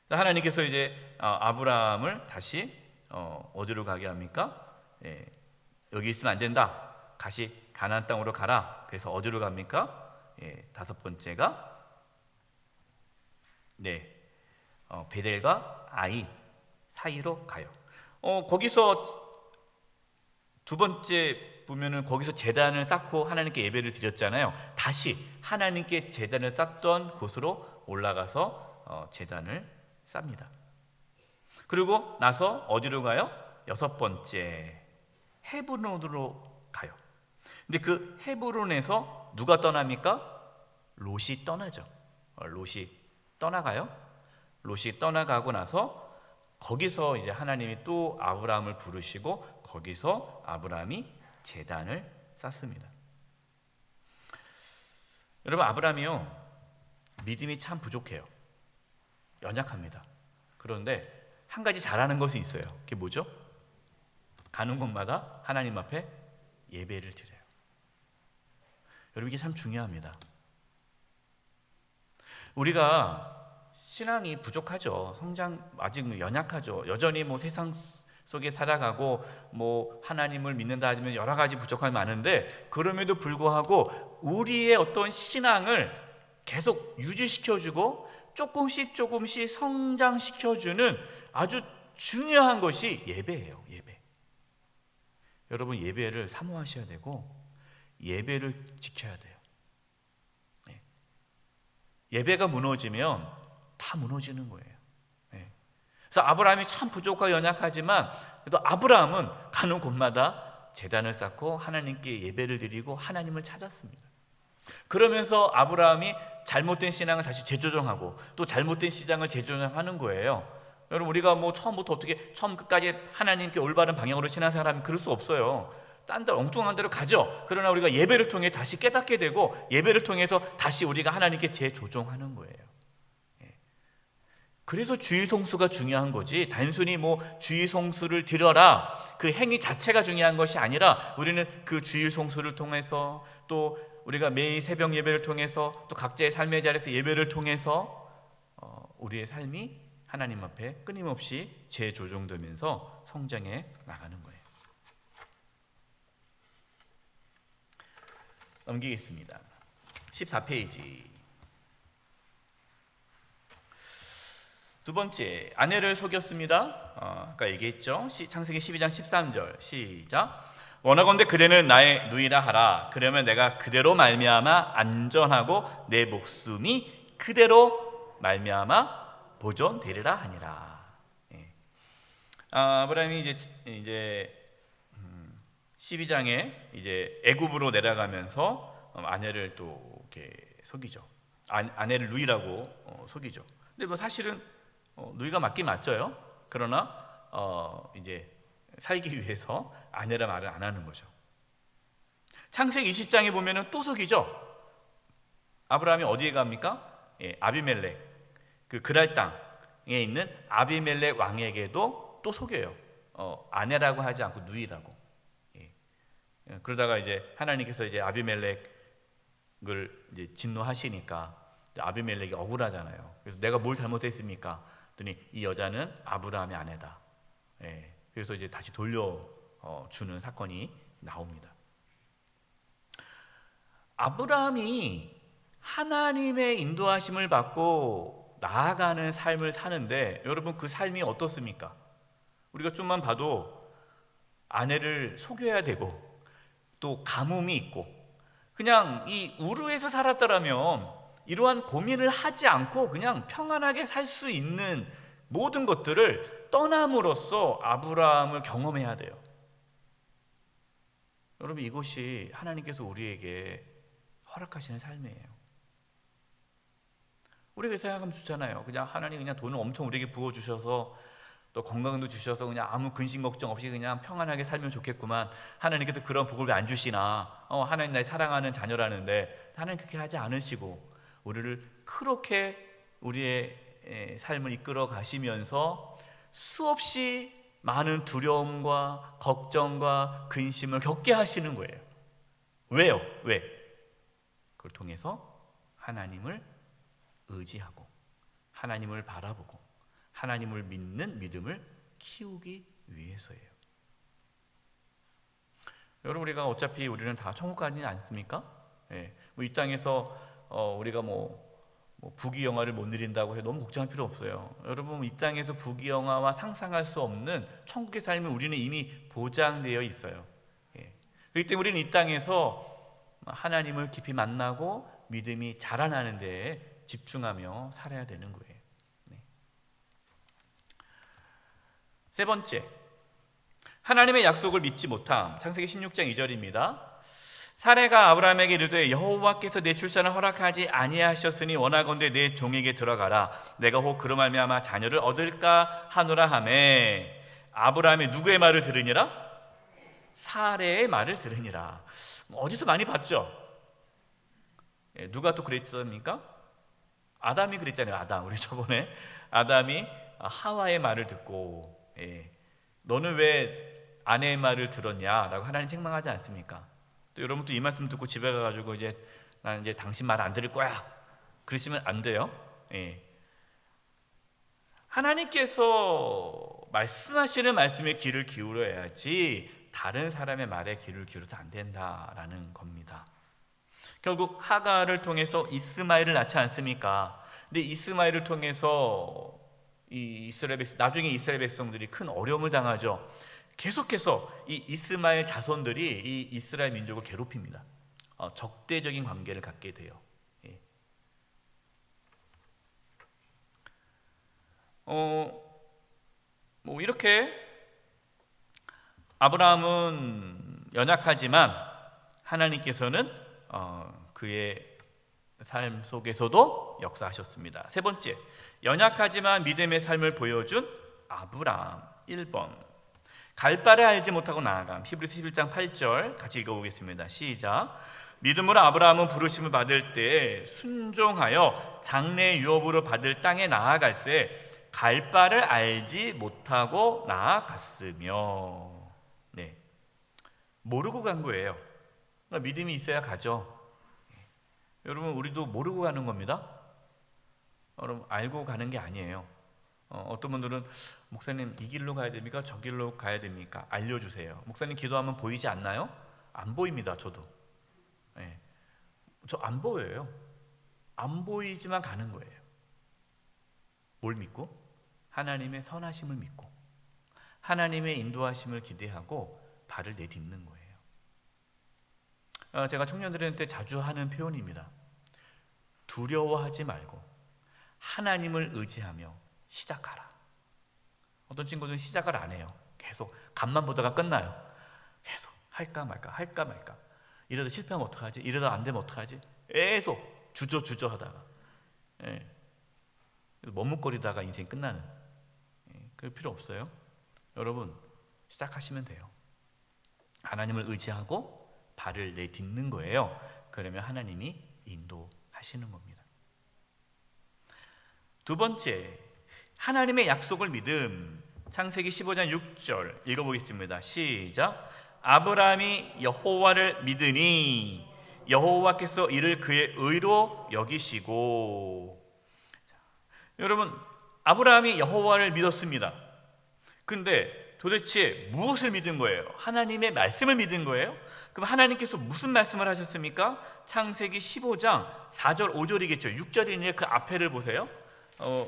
하나님께서 이제 아브라함을 다시 어디로 가게 합니까? 여기 있으면 안 된다. 다시 가나안 땅으로 가라. 그래서 어디로 갑니까? 다섯 번째가 베델과 아이 사이로 가요. 거기서 두 번째 보면은 거기서 제단을 쌓고 하나님께 예배를 드렸잖아요. 다시 하나님께 제단을 쌓던 곳으로 올라가서 제단을 쌓습니다. 그리고 나서 어디로 가요? 여섯 번째 헤브론으로 가요. 근데 그 헤브론에서 누가 떠납니까? 롯이 떠나죠. 롯이 떠나가요. 롯이 떠나가고 나서 거기서 이제 하나님이 또 아브라함을 부르시고 거기서 아브라함이 제단을 쌓습니다. 여러분, 아브라함이요, 믿음이 참 부족해요. 연약합니다. 그런데 한 가지 잘하는 것이 있어요. 그게 뭐죠? 가는 곳마다 하나님 앞에 예배를 드려요. 여러분, 이게 참 중요합니다. 우리가 신앙이 부족하죠. 성장 아직 연약하죠. 여전히 세상 속에 살아가고 하나님을 믿는다 하면 여러 가지 부족함이 많은데, 그럼에도 불구하고 우리의 어떤 신앙을 계속 유지시켜주고 조금씩 성장시켜주는 아주 중요한 것이 예배예요. 예배. 여러분, 예배를 사모하셔야 되고 예배를 지켜야 돼요. 예배가 무너지면 다 무너지는 거예요. 그래서 아브라함이 참 부족하고 연약하지만 그래도 아브라함은 가는 곳마다 제단을 쌓고 하나님께 예배를 드리고 하나님을 찾았습니다. 그러면서 아브라함이 잘못된 신앙을 다시 재조정하고 또 잘못된 신앙을 재조정하는 거예요. 여러분, 우리가 뭐 처음부터 어떻게 처음 끝까지 하나님께 올바른 방향으로 신앙생활하면 그럴 수 없어요. 딴 데 엉뚱한 데로 가죠. 그러나 우리가 예배를 통해 다시 깨닫게 되고 예배를 통해서 다시 우리가 하나님께 재조정하는 거예요. 그래서 주의 성수가 중요한 거지, 단순히 뭐 주의 성수를 드려라 그 행위 자체가 중요한 것이 아니라 우리는 그 주의 성수를 통해서 또 우리가 매일 새벽 예배를 통해서 또 각자의 삶의 자리에서 예배를 통해서 우리의 삶이 하나님 앞에 끊임없이 재조정되면서 성장해 나가는 거예요. 넘기겠습니다. 14페이지. 두 번째, 아내를 속였습니다. 아까 얘기했죠. 창세기 12장 13절 시작. 원하건대 그대는 나의 누이라 하라. 그러면 내가 그대로 말미암아 안전하고 내 목숨이 그대로 말미암아 보존되리라 하니라. 아브라함이 이제 12장에 이제 애굽으로 내려가면서 아내를 또 이렇게 속이죠. 아내를 누이라고 속이죠. 근데 뭐 사실은 누이가 맞긴 맞죠요. 그러나 이제 살기 위해서 아내라 말을 안 하는 거죠. 창세기 20장에 보면은 또 속이죠. 아브라함이 어디에 갑니까? 아비멜렉, 그 그랄 땅에 있는 아비멜렉 왕에게도 또 속여요. 아내라고 하지 않고 누이라고. 그러다가 이제 하나님께서 이제 아비멜렉을 이제 진노하시니까 아비멜렉이 억울하잖아요. 그래서 내가 뭘 잘못했습니까? 그랬더니 이 여자는 아브라함의 아내다. 그래서 이제 다시 돌려주는 사건이 나옵니다. 아브라함이 하나님의 인도하심을 받고 나아가는 삶을 사는데 여러분, 그 삶이 어떻습니까? 우리가 좀만 봐도 아내를 속여야 되고 또 가뭄이 있고, 그냥 이 우르에서 살았더라면 이러한 고민을 하지 않고 그냥 평안하게 살 수 있는 모든 것들을 떠남으로써 아브라함을 경험해야 돼요. 여러분, 이것이 하나님께서 우리에게 허락하시는 삶이에요. 우리가 생각하면 좋잖아요. 그냥 하나님 그냥 돈을 엄청 우리에게 부어주셔서 또 건강도 주셔서 그냥 아무 근심 걱정 없이 그냥 평안하게 살면 좋겠구만. 하나님께서 그런 복을 왜 안 주시나? 하나님 나의 사랑하는 자녀라는데 하나님 그렇게 하지 않으시고 우리를 그렇게 우리의 삶을 이끌어 가시면서 수없이 많은 두려움과 걱정과 근심을 겪게 하시는 거예요. 왜요? 왜? 그걸 통해서 하나님을 의지하고 하나님을 바라보고 하나님을 믿는 믿음을 키우기 위해서예요. 여러분, 우리가 어차피 우리는 다 천국 가지 않습니까? 뭐 이 땅에서 우리가 뭐 부귀영화를 못 누린다고 해서 너무 걱정할 필요 없어요. 여러분, 이 땅에서 부귀영화와 상상할 수 없는 천국의 삶을 우리는 이미 보장되어 있어요. 그렇기 때문에 우리는 이 땅에서 하나님을 깊이 만나고 믿음이 자라나는 데에 집중하며 살아야 되는 거예요. 세 번째, 하나님의 약속을 믿지 못함. 창세기 16장 2절입니다. 사레가 아브라함에게 이르되 여호와께서 내 출산을 허락하지 아니하셨으니 원하건대 내 종에게 들어가라. 내가 혹 그로 말미암아 자녀를 얻을까 하노라 하매 아브라함이 누구의 말을 들으니라? 사레의 말을 들으니라. 어디서 많이 봤죠? 누가 또 그랬습니까? 아담이 그랬잖아요. 아담. 우리 저번에 아담이 하와의 말을 듣고 너는 왜 아내의 말을 들었냐라고 하나님 책망하지 않습니까? 또 여러분 또 이 말씀 듣고 집에 가가지고 이제 나는 이제 당신 말 안 들을 거야 그러시면 안 돼요. 하나님께서 말씀하시는 말씀에 귀를 기울여야지 다른 사람의 말에 귀를 기울여도 안 된다라는 겁니다. 결국 하가를 통해서 이스마엘을 낳지 않습니까? 근데 이스마엘을 통해서 나중에 이스라엘 백성들이 큰 어려움을 당하죠. 계속해서 이 이스마엘 자손들이 이 이스라엘 민족을 괴롭힙니다. 적대적인 관계를 갖게 돼요. 뭐 이렇게 아브라함은 연약하지만 하나님께서는 그의 삶 속에서도 역사하셨습니다. 세 번째, 연약하지만 믿음의 삶을 보여준 아브라함. 1번, 갈 바를 알지 못하고 나아감. 히브리서 11장 8절 같이 읽어보겠습니다. 시작. 믿음으로 아브라함은 부르심을 받을 때 순종하여 장래 유업으로 받을 땅에 나아갈새 갈 바를 알지 못하고 나아갔으며. 네, 모르고 간 거예요. 그러니까 믿음이 있어야 가죠. 여러분, 우리도 모르고 가는 겁니다. 여러분, 알고 가는 게 아니에요. 어떤 분들은 목사님 이 길로 가야 됩니까? 저 길로 가야 됩니까? 알려주세요. 목사님 기도하면 보이지 않나요? 안 보입니다. 저도. 네. 저 안 보여요. 안 보이지만 가는 거예요. 뭘 믿고? 하나님의 선하심을 믿고 하나님의 인도하심을 기대하고 발을 내딛는 거예요. 제가 청년들한테 자주 하는 표현입니다. 두려워하지 말고 하나님을 의지하며 시작하라. 어떤 친구들은 시작을 안 해요. 계속 간만 보다가 끝나요. 계속 할까 말까 할까 말까. 이러다 실패하면 어떡하지? 이러다 안 되면 어떡하지? 계속 주저 하다가 머뭇거리다가 인생 끝나는. 그럴 필요 없어요. 여러분, 시작하시면 돼요. 하나님을 의지하고 발을 내딛는 거예요. 그러면 하나님이 인도하시는 겁니다. 두 번째, 하나님의 약속을 믿음. 창세기 15장 6절 읽어보겠습니다. 시작. 아브라함이 여호와를 믿으니 여호와께서 이를 그의 의로 여기시고. 여러분, 아브라함이 여호와를 믿었습니다. 근데 도대체 무엇을 믿은 거예요? 하나님의 말씀을 믿은 거예요? 그럼 하나님께서 무슨 말씀을 하셨습니까? 창세기 15장 4절 5절이겠죠. 6절이니 그 앞에를 보세요.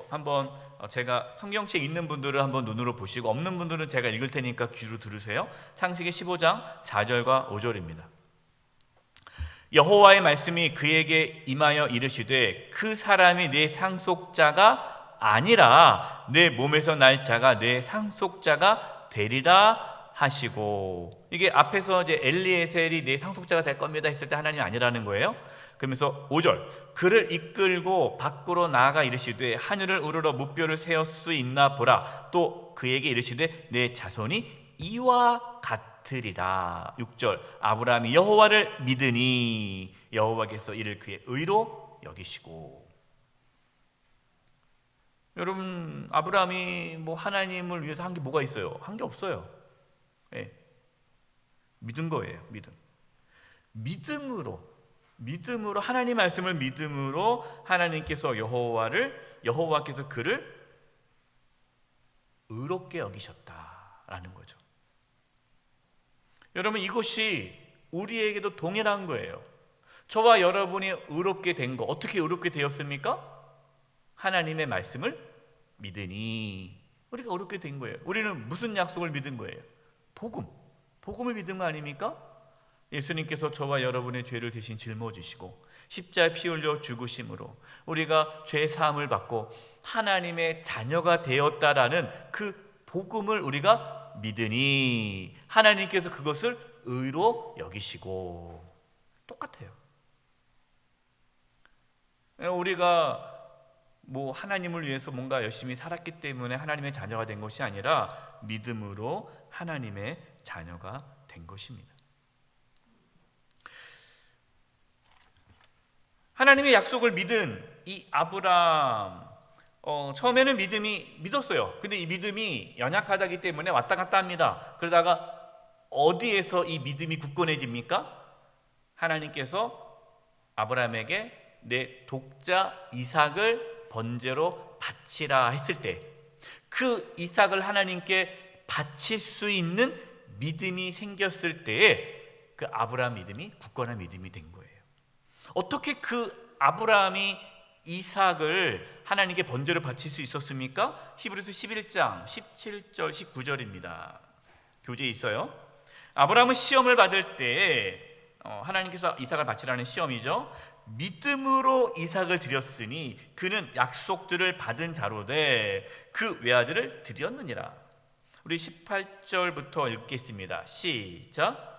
한번 제가 성경책 있는 분들은 한번 눈으로 보시고 없는 분들은 제가 읽을 테니까 귀로 들으세요. 창세기 15장 4절과 5절입니다. 여호와의 말씀이 그에게 임하여 이르시되 그 사람이 내 상속자가 아니라 내 몸에서 날 자가 내 상속자가 되리라 하시고. 이게 앞에서 이제 엘리에셀이 내 상속자가 될 겁니다 했을 때 하나님이 아니라는 거예요. 그러면서 5절, 그를 이끌고 밖으로 나아가 이르시되 하늘을 우러러 무뼈를 세울 수 있나 보라. 또 그에게 이르시되 내 자손이 이와 같으리라. 6절, 아브라함이 여호와를 믿으니 여호와께서 이를 그의 의로 여기시고. 여러분, 아브라함이 뭐 하나님을 위해서 한 게 뭐가 있어요? 한 게 없어요. 믿은 거예요. 믿음으로 하나님 말씀을 믿음으로 하나님께서 여호와께서 그를 의롭게 여기셨다라는 거죠. 여러분, 이것이 우리에게도 동일한 거예요. 저와 여러분이 의롭게 된 거, 어떻게 의롭게 되었습니까? 하나님의 말씀을 믿으니 우리가 의롭게 된 거예요. 우리는 무슨 약속을 믿은 거예요? 복음을 믿은 거 아닙니까? 예수님께서 저와 여러분의 죄를 대신 짊어지시고 십자가에 피 흘려 죽으심으로 우리가 죄 사함을 받고 하나님의 자녀가 되었다라는 그 복음을 우리가 믿으니 하나님께서 그것을 의로 여기시고. 똑같아요. 우리가 뭐 하나님을 위해서 뭔가 열심히 살았기 때문에 하나님의 자녀가 된 것이 아니라 믿음으로 하나님의 자녀가 된 것입니다. 하나님의 약속을 믿은 이 아브라함, 처음에는 믿었어요. 근데 이 믿음이 연약하다기 때문에 왔다 갔다 합니다. 그러다가 어디에서 이 믿음이 굳건해집니까? 하나님께서 아브라함에게 내 독자 이삭을 번제로 바치라 했을 때 그 이삭을 하나님께 바칠 수 있는 믿음이 생겼을 때에 그 아브라함 믿음이 굳건한 믿음이 된 거예요. 어떻게 그 아브라함이 이삭을 하나님께 번제로 바칠 수 있었습니까? 히브리서 11장 17절 19절입니다. 교재에 있어요. 아브라함은 시험을 받을 때 하나님께서 이삭을 바치라는 시험이죠. 믿음으로 이삭을 드렸으니 그는 약속들을 받은 자로되 그 외아들을 드렸느니라. 우리 18절부터 읽겠습니다. 시작.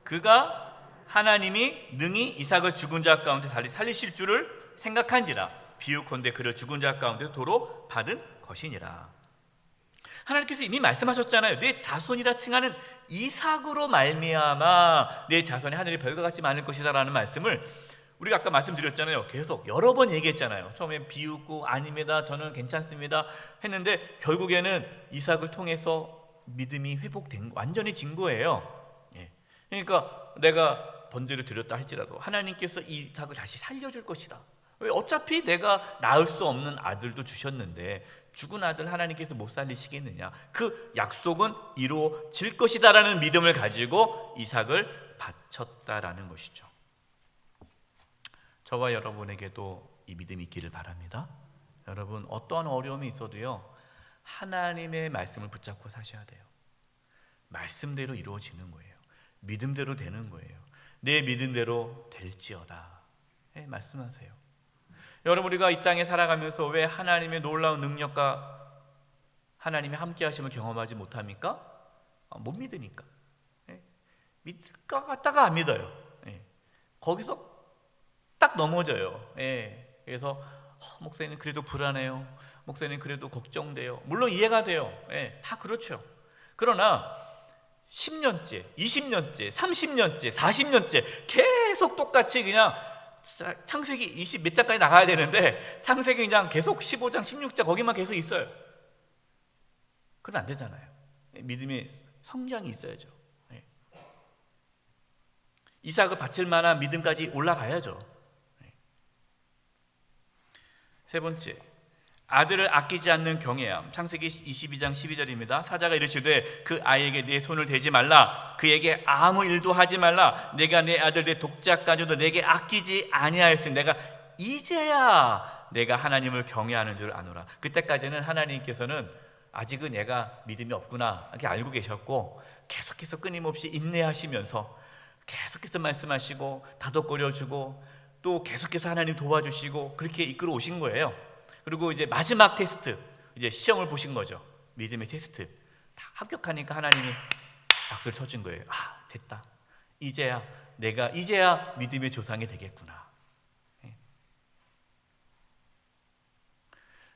그가 하나님이 능히 이삭을 죽은 자 가운데 다시 살리실 줄을 생각한지라 비유컨대 그를 죽은 자 가운데 도로 받은 것이니라. 하나님께서 이미 말씀하셨잖아요. 내 자손이라 칭하는 이삭으로 말미암아 내 자손이 하늘의 별과 같이 많을 것이다 라는 말씀을 우리가 아까 말씀드렸잖아요. 계속 여러 번 얘기했잖아요. 처음에 비웃고 아닙니다, 저는 괜찮습니다 했는데 결국에는 이삭을 통해서 믿음이 회복된, 완전히 진 거예요. 그러니까 내가 번제를 드렸다 할지라도 하나님께서 이삭을 다시 살려줄 것이다. 왜? 어차피 내가 낳을 수 없는 아들도 주셨는데 죽은 아들 하나님께서 못 살리시겠느냐. 그 약속은 이루어질 것이다 라는 믿음을 가지고 이삭을 바쳤다라는 것이죠. 저와 여러분에게도 이 믿음이 있기를 바랍니다. 여러분, 어떠한 어려움이 있어도요, 하나님의 말씀을 붙잡고 사셔야 돼요. 말씀대로 이루어지는 거예요. 믿음대로 되는 거예요. 내 믿음대로 될지어다. 말씀하세요. 여러분, 우리가 이 땅에 살아가면서 왜 하나님의 놀라운 능력과 하나님의 함께 하심을 경험하지 못합니까? 못 믿으니까. 믿을 것 같다가 안 믿어요. 거기서 딱 넘어져요. 그래서 목사님 그래도 불안해요. 목사님 그래도 걱정돼요. 물론 이해가 돼요. 다 그렇죠. 그러나 10년째, 20년째, 30년째, 40년째 계속 똑같이 그냥 창세기 20 몇 장까지 나가야 되는데 창세기 그냥 계속 15장, 16장 거기만 계속 있어요. 그건 안 되잖아요. 믿음의 성장이 있어야죠. 이삭을 바칠 만한 믿음까지 올라가야죠. 세 번째, 아들을 아끼지 않는 경외함. 창세기 22장 12절입니다. 사자가 이르시되 그 아이에게 내 손을 대지 말라. 그에게 아무 일도 하지 말라. 내가 내 아들 내 독자까지도 내게 아끼지 아니하였으니 내가 이제야 내가 하나님을 경외하는 줄 아노라. 그때까지는 하나님께서는 아직은 얘가 믿음이 없구나 이렇게 알고 계셨고 계속해서 끊임없이 인내하시면서 계속해서 말씀하시고 다독거려주고 또 계속해서 하나님 도와주시고 그렇게 이끌어 오신 거예요. 그리고 이제 마지막 테스트, 이제 시험을 보신 거죠. 믿음의 테스트. 다 합격하니까 하나님이 박수를 쳐준 거예요. 아, 됐다. 이제야 내가 이제야 믿음의 조상이 되겠구나.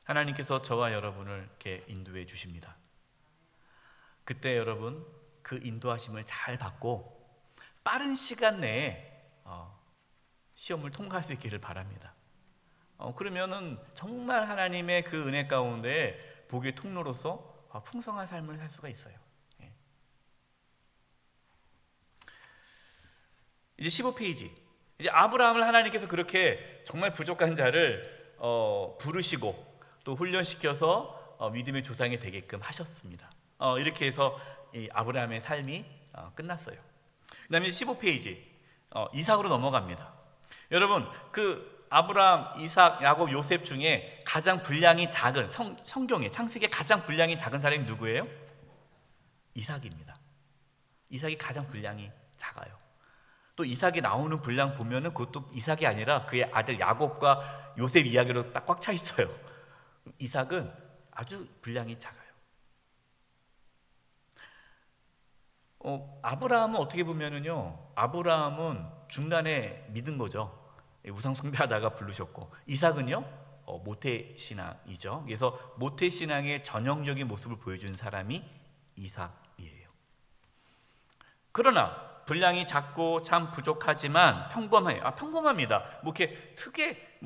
하나님께서 저와 여러분을 이렇게 인도해 주십니다. 그때 여러분 그 인도하심을 잘 받고 빠른 시간 내에 시험을 통과할 수 있기를 바랍니다. 그러면은 정말 하나님의 그 은혜 가운데 복의 통로로서 풍성한 삶을 살 수가 있어요. 이제 15페이지. 이제 아브라함을 하나님께서 그렇게 정말 부족한 자를 부르시고 또 훈련시켜서 믿음의 조상이 되게끔 하셨습니다. 이렇게 해서 이 아브라함의 삶이 끝났어요. 그 다음에 15페이지 이삭으로 넘어갑니다. 여러분, 그 아브라함, 이삭, 야곱, 요셉 중에 가장 분량이 작은 성경에 창세기에 가장 분량이 작은 사람이 누구예요? 이삭입니다. 이삭이 가장 분량이 작아요. 또 이삭이 나오는 분량 보면은 그것도 이삭이 아니라 그의 아들 야곱과 요셉 이야기로 딱 꽉 차 있어요. 이삭은 아주 분량이 작아요. 아브라함은 어떻게 보면은요, 아브라함은 중간에 믿은 거죠. 우상 숭배하다가 부르셨고, 이삭은요 모태신앙이죠. 그래서 모태신앙의 전형적인 모습을 보여준 사람이 이삭이에요. 그러나 분량이 작고 참 부족하지만 평범해요. 평범합니다. 뭐 이렇게 크게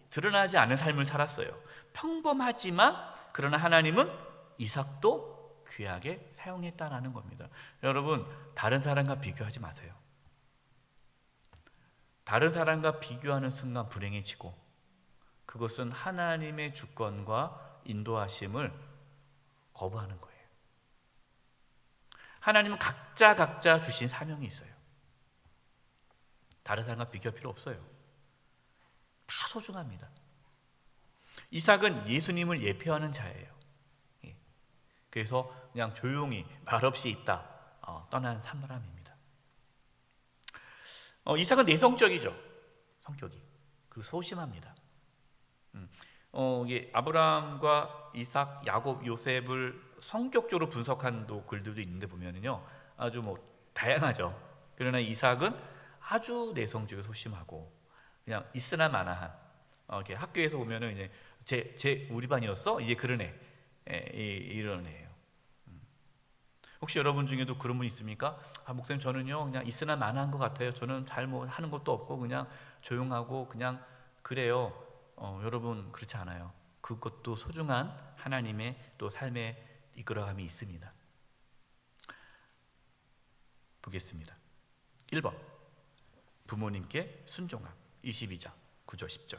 드러나지 않은 삶을 살았어요. 평범하지만 그러나 하나님은 이삭도 귀하게 사용했다라는 겁니다. 여러분, 다른 사람과 비교하지 마세요. 다른 사람과 비교하는 순간 불행해지고 그것은 하나님의 주권과 인도하심을 거부하는 거예요. 하나님은 각자 주신 사명이 있어요. 다른 사람과 비교할 필요 없어요. 다 소중합니다. 이삭은 예수님을 예표하는 자예요. 그래서 그냥 조용히 말없이 있다 떠난 사람입니다. 이삭은 내성적이죠. 성격이. 그리고 소심합니다. 이게 아브라함과 이삭, 야곱, 요셉을 성격적으로 분석한 글들도 있는데 보면은요, 아주 뭐 다양하죠. 그러나 이삭은 아주 내성적이고 소심하고 그냥 있으나 마나한, 이렇게 학교에서 보면은 이제 제 우리 반이었어? 이제 그런 애, 이런 애예요. 혹시 여러분 중에도 그런 분 있습니까? 목사님, 저는요 그냥 있으나 마나한 것 같아요. 저는 잘 뭐 하는 것도 없고 그냥 조용하고 그냥 그래요. 여러분, 그렇지 않아요. 그것도 소중한 하나님의 또 삶의 이끌어감이 있습니다. 보겠습니다. 1번, 부모님께 순종함. 22장 9절 10절.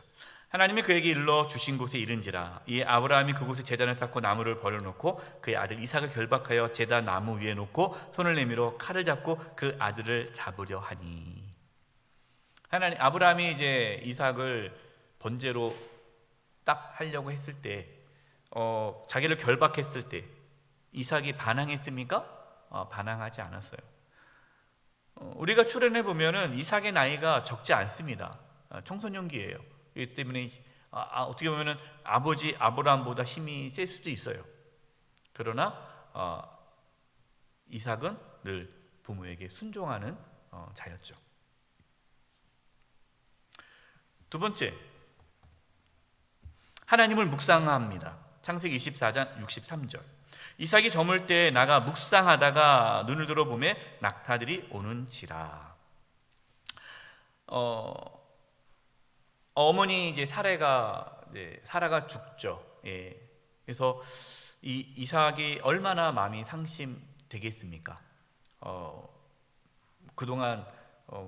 하나님이 그에게 일러 주신 곳에 이른지라. 이에 아브라함이 그곳에 제단을 쌓고 나무를 버려놓고 그의 아들 이삭을 결박하여 제단 나무 위에 놓고 손을 내밀어 칼을 잡고 그 아들을 잡으려 하니. 아브라함이 이제 이삭을 번제로 딱 하려고 했을 때, 자기를 결박했을 때 이삭이 반항했습니까? 반항하지 않았어요. 우리가 추론해 보면은 이삭의 나이가 적지 않습니다. 청소년기예요. 이 때문에 어떻게 보면은 아버지 아브라함보다 힘이 셀 수도 있어요. 그러나 이삭은 늘 부모에게 순종하는 자였죠. 두 번째, 하나님을 묵상합니다. 창세기 24장 63절. 이삭이 저물 때 나가 묵상하다가 눈을 들어보매 낙타들이 오는지라. 어머니 이제 사라가 죽죠. 예. 그래서 이 이삭이 얼마나 마음이 상심되겠습니까? 그동안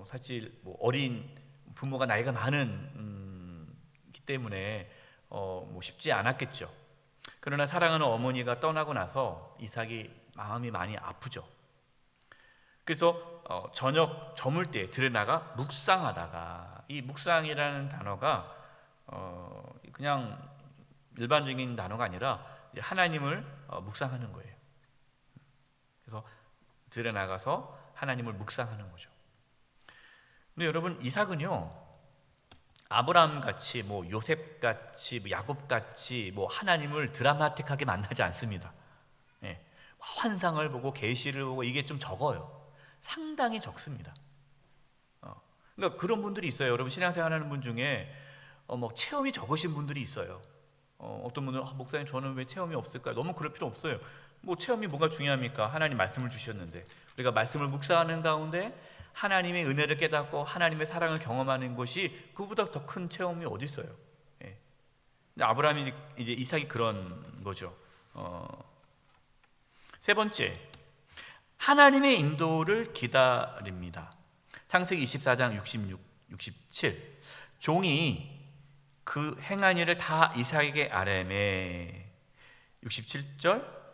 사실 뭐 어린 부모가 나이가 많은 기 때문에 뭐 쉽지 않았겠죠. 그러나 사랑하는 어머니가 떠나고 나서 이삭이 마음이 많이 아프죠. 그래서 저녁 저물 때 들여나가 묵상하다가, 이 묵상이라는 단어가 그냥 일반적인 단어가 아니라 하나님을 묵상하는 거예요. 그래서 들여나가서 하나님을 묵상하는 거죠. 근데 여러분, 이삭은요 아브라함 같이 뭐 요셉 같이 뭐 야곱 같이 뭐 하나님을 드라마틱하게 만나지 않습니다. 예. 환상을 보고 계시를 보고 이게 좀 적어요. 상당히 적습니다. 그러니까 그런 분들이 있어요. 여러분, 신앙생활하는 분 중에 뭐 체험이 적으신 분들이 있어요. 어떤 분들은 목사님, 저는 왜 체험이 없을까요? 너무 그럴 필요 없어요. 뭐 체험이 뭐가 중요합니까? 하나님 말씀을 주셨는데 우리가 말씀을 묵상하는 가운데 하나님의 은혜를 깨닫고 하나님의 사랑을 경험하는 것이 그보다 더 큰 체험이 어디 있어요? 예. 근데 아브라함이 이제 이삭이 그런 거죠. 세 번째, 하나님의 인도를 기다립니다. 창세기 24장 66, 67. 종이 그 행한 일을 다 이삭에게 아뢰매. 67절.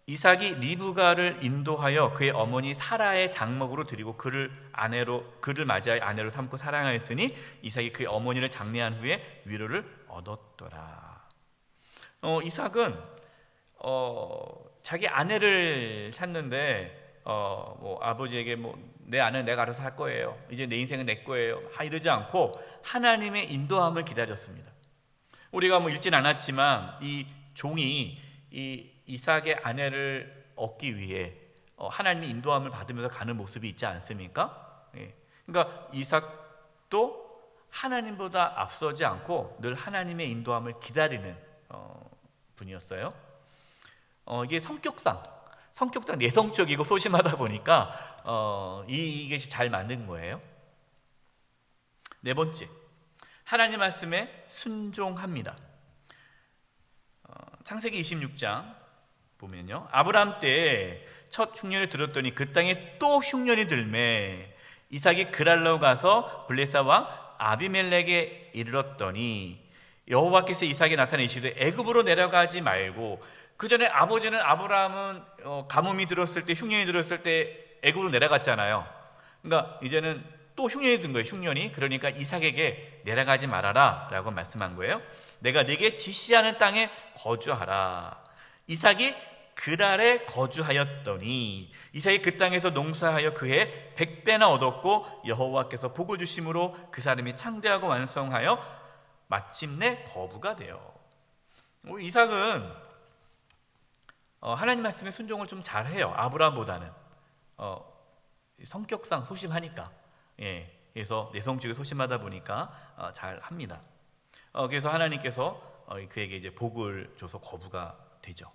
이삭이 리브가를 인도하여 그의 어머니 사라의 장막으로 드리고 그를 맞이하여 아내로 삼고 사랑하였으니 이삭이 그의 어머니를 장례한 후에 위로를 얻었더라. 이삭은 자기 아내를 찾는데 뭐 아버지에게 뭐 내 아내는 내가 알아서 할 거예요, 이제 내 인생은 내 거예요, 이러지 않고 하나님의 인도함을 기다렸습니다. 우리가 뭐 읽진 않았지만 이 종이 이 이삭의 아내를 얻기 위해 하나님의 인도함을 받으면서 가는 모습이 있지 않습니까? 예. 그러니까 이삭도 하나님보다 앞서지 않고 늘 하나님의 인도함을 기다리는 분이었어요. 이게 성격상 내성적이고 소심하다 보니까 이것이 잘 만든 거예요. 네 번째, 하나님 말씀에 순종합니다. 창세기 26장 보면요, 아브라함 때 첫 흉년을 들었더니 그 땅에 또 흉년이 들매 이삭이 그랄로 가서 블레셋 왕 아비멜렉에 이르렀더니 여호와께서 이삭에게 나타내 이르시되 애굽으로 내려가지 말고. 그 전에 아버지는 아브라함은 가뭄이 들었을 때, 흉년이 들었을 때 애굽으로 내려갔잖아요. 그러니까 이제는 또 흉년이 든 거예요. 흉년이. 그러니까 이삭에게 내려가지 말아라 라고 말씀한 거예요. 내가 네게 지시하는 땅에 거주하라. 이삭이 그랄에 거주하였더니 이삭이 그 땅에서 농사하여 그해 100배나 얻었고 여호와께서 복을 주심으로 그 사람이 창대하고 완성하여 마침내 거부가 되어. 이삭은 하나님 말씀에 순종을 좀 잘해요. 아브라함보다는 성격상 소심하니까. 그래서 내성적이고 소심하다 보니까 잘합니다. 그래서 하나님께서 그에게 이제 복을 줘서 거부가 되죠.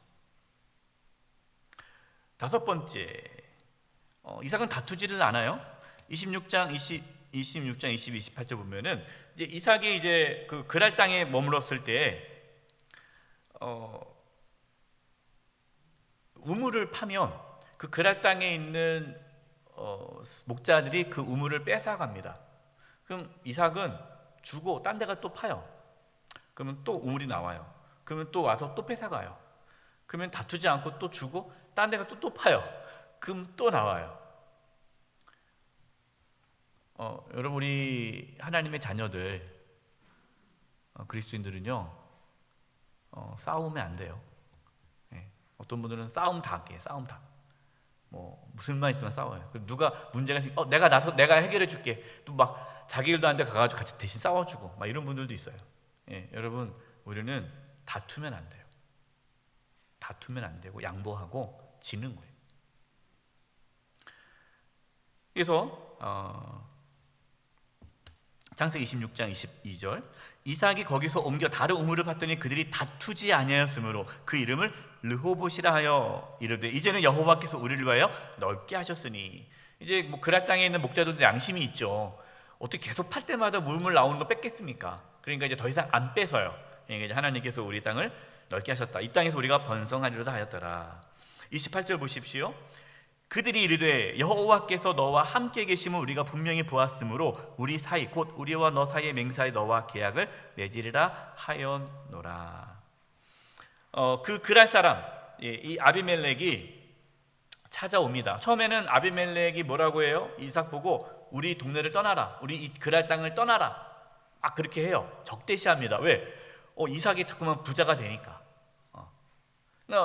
다섯 번째, 이삭은 다투지를 않아요. 26장 22, 28절 보면은 이제 이삭이 이제 그 그랄 땅에 머물렀을 때 우물을 파면 그 그랄 땅에 있는 목자들이 그 우물을 뺏어갑니다. 그럼 이삭은 주고 딴 데가 또 파요. 그러면 또 우물이 나와요. 그러면 또 와서 또 뺏어가요. 그러면 다투지 않고 또 주고 딴 데가 또 파요. 그럼 또 나와요. 여러분, 우리 하나님의 자녀들, 그리스도인들은요, 싸우면 안 돼요. 어떤 분들은 싸움 다 할게요. 싸움 다. 뭐 무슨 말 있으면 싸워요. 누가 문제가 생겨, 내가 해결해 줄게. 또 막 자기 일도 안 돼 가가지고 같이 대신 싸워주고 막 이런 분들도 있어요. 여러분, 우리는 다투면 안 돼요. 다투면 안 되고 양보하고 지는 거예요. 그래서 창세기 26장 22절, 이삭이 거기서 옮겨 다른 우물을 봤더니 그들이 다투지 아니하였으므로 그 이름을 르호봇이라 하여 이르되 이제는 여호와께서 우리를 위하여 넓게 하셨으니. 이제 뭐 그랄 땅에 있는 목자들도 양심이 있죠. 어떻게 계속 팔 때마다 물물 나오는 거 뺏겠습니까? 그러니까 이제 더 이상 안 뺏어요. 그러니까 이제 하나님께서 우리 땅을 넓게 하셨다. 이 땅에서 우리가 번성하리로다 하였더라. 28절 보십시오. 그들이 이르되 여호와께서 너와 함께 계심을 우리가 분명히 보았으므로 우리 사이 곧 우리와 너 사이의 맹사에 너와 계약을 맺으리라 하였노라. 그 그랄 사람, 이 아비멜렉이 찾아옵니다. 처음에는 아비멜렉이 뭐라고 해요? 이삭 보고 우리 동네를 떠나라, 우리 이 그랄 땅을 떠나라, 막 그렇게 해요. 적대시합니다. 왜? 이삭이 자꾸만 부자가 되니까.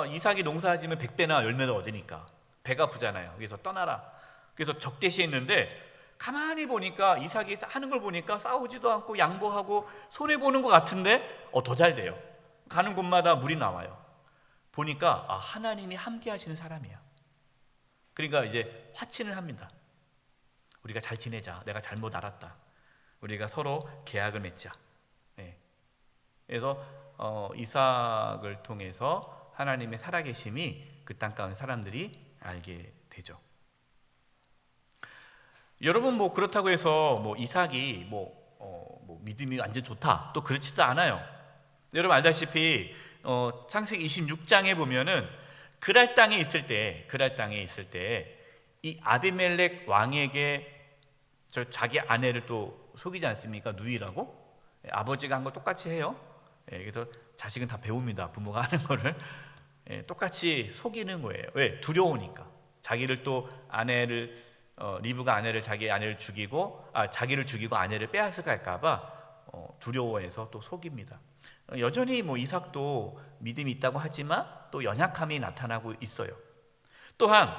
이삭이 농사지면 100배나 열매를 얻으니까 배가 부잖아요. 그래서 떠나라. 그래서 적대시했는데 가만히 보니까 이삭이 하는 걸 보니까 싸우지도 않고 양보하고 손해보는 것 같은데 더 잘 돼요. 가는 곳마다 물이 나와요. 보니까 하나님이 함께 하시는 사람이야. 그러니까 이제 화친을 합니다. 우리가 잘 지내자. 내가 잘못 알았다. 우리가 서로 계약을 맺자. 그래서 이삭을 통해서 하나님의 살아계심이 그 땅 가운데 사람들이 알게 되죠. 여러분, 뭐 그렇다고 해서 뭐 이삭이 뭐 믿음이 완전 좋다, 또 그렇지도 않아요. 여러분 알다시피 창세기 26장에 보면은 그랄 땅에 있을 때 이 아비멜렉 왕에게 자기 아내를 또 속이지 않습니까? 누이라고. 아버지가 한 거 똑같이 해요. 그래서 자식은 다 배웁니다. 부모가 하는 거를 똑같이 속이는 거예요. 왜? 두려우니까. 자기를 또 리브가 자기 아내를 죽이고 자기를 죽이고 아내를 빼앗아갈까봐 두려워해서 또 속입니다. 여전히 뭐 이삭도 믿음이 있다고 하지만 또 연약함이 나타나고 있어요. 또한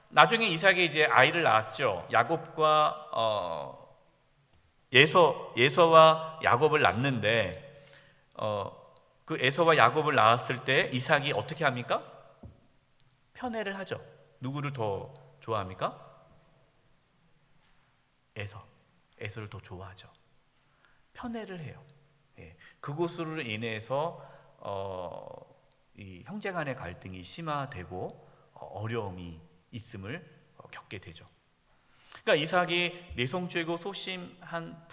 나중에 이삭이 이제 아이를 낳았죠. 야곱과 에서와 야곱을 낳는데 그 에서와 야곱을 낳았을 때 이삭이 어떻게 합니까? 편애를 하죠. 누구를 더 좋아합니까? 에서를 더 좋아하죠. 편애를 해요. 그것으로 인해서 이 형제 간의 갈등이 심화되고 어려움이 있음을 겪게 되죠. 그러니까 이삭이 내성적이고 소심한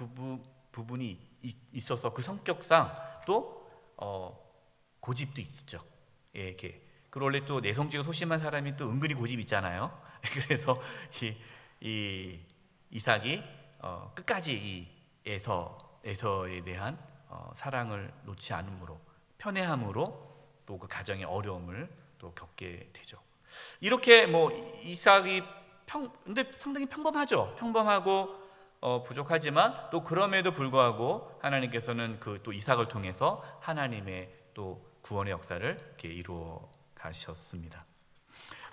부분이 있어서 그 성격상 또 고집도 있죠. 이렇게. 그리고 원래 또 내성적이고 소심한 사람이 또 은근히 고집 있잖아요. 그래서 이 이삭이 끝까지 이 에서에 대한 사랑을 놓지 않음으로, 편애함으로 또 그 가정의 어려움을 또 겪게 되죠. 이렇게 뭐 이삭이 근데 상당히 평범하죠. 평범하고 부족하지만 또 그럼에도 불구하고 하나님께서는 그 또 이삭을 통해서 하나님의 또 구원의 역사를 이렇게 이루어 가셨습니다.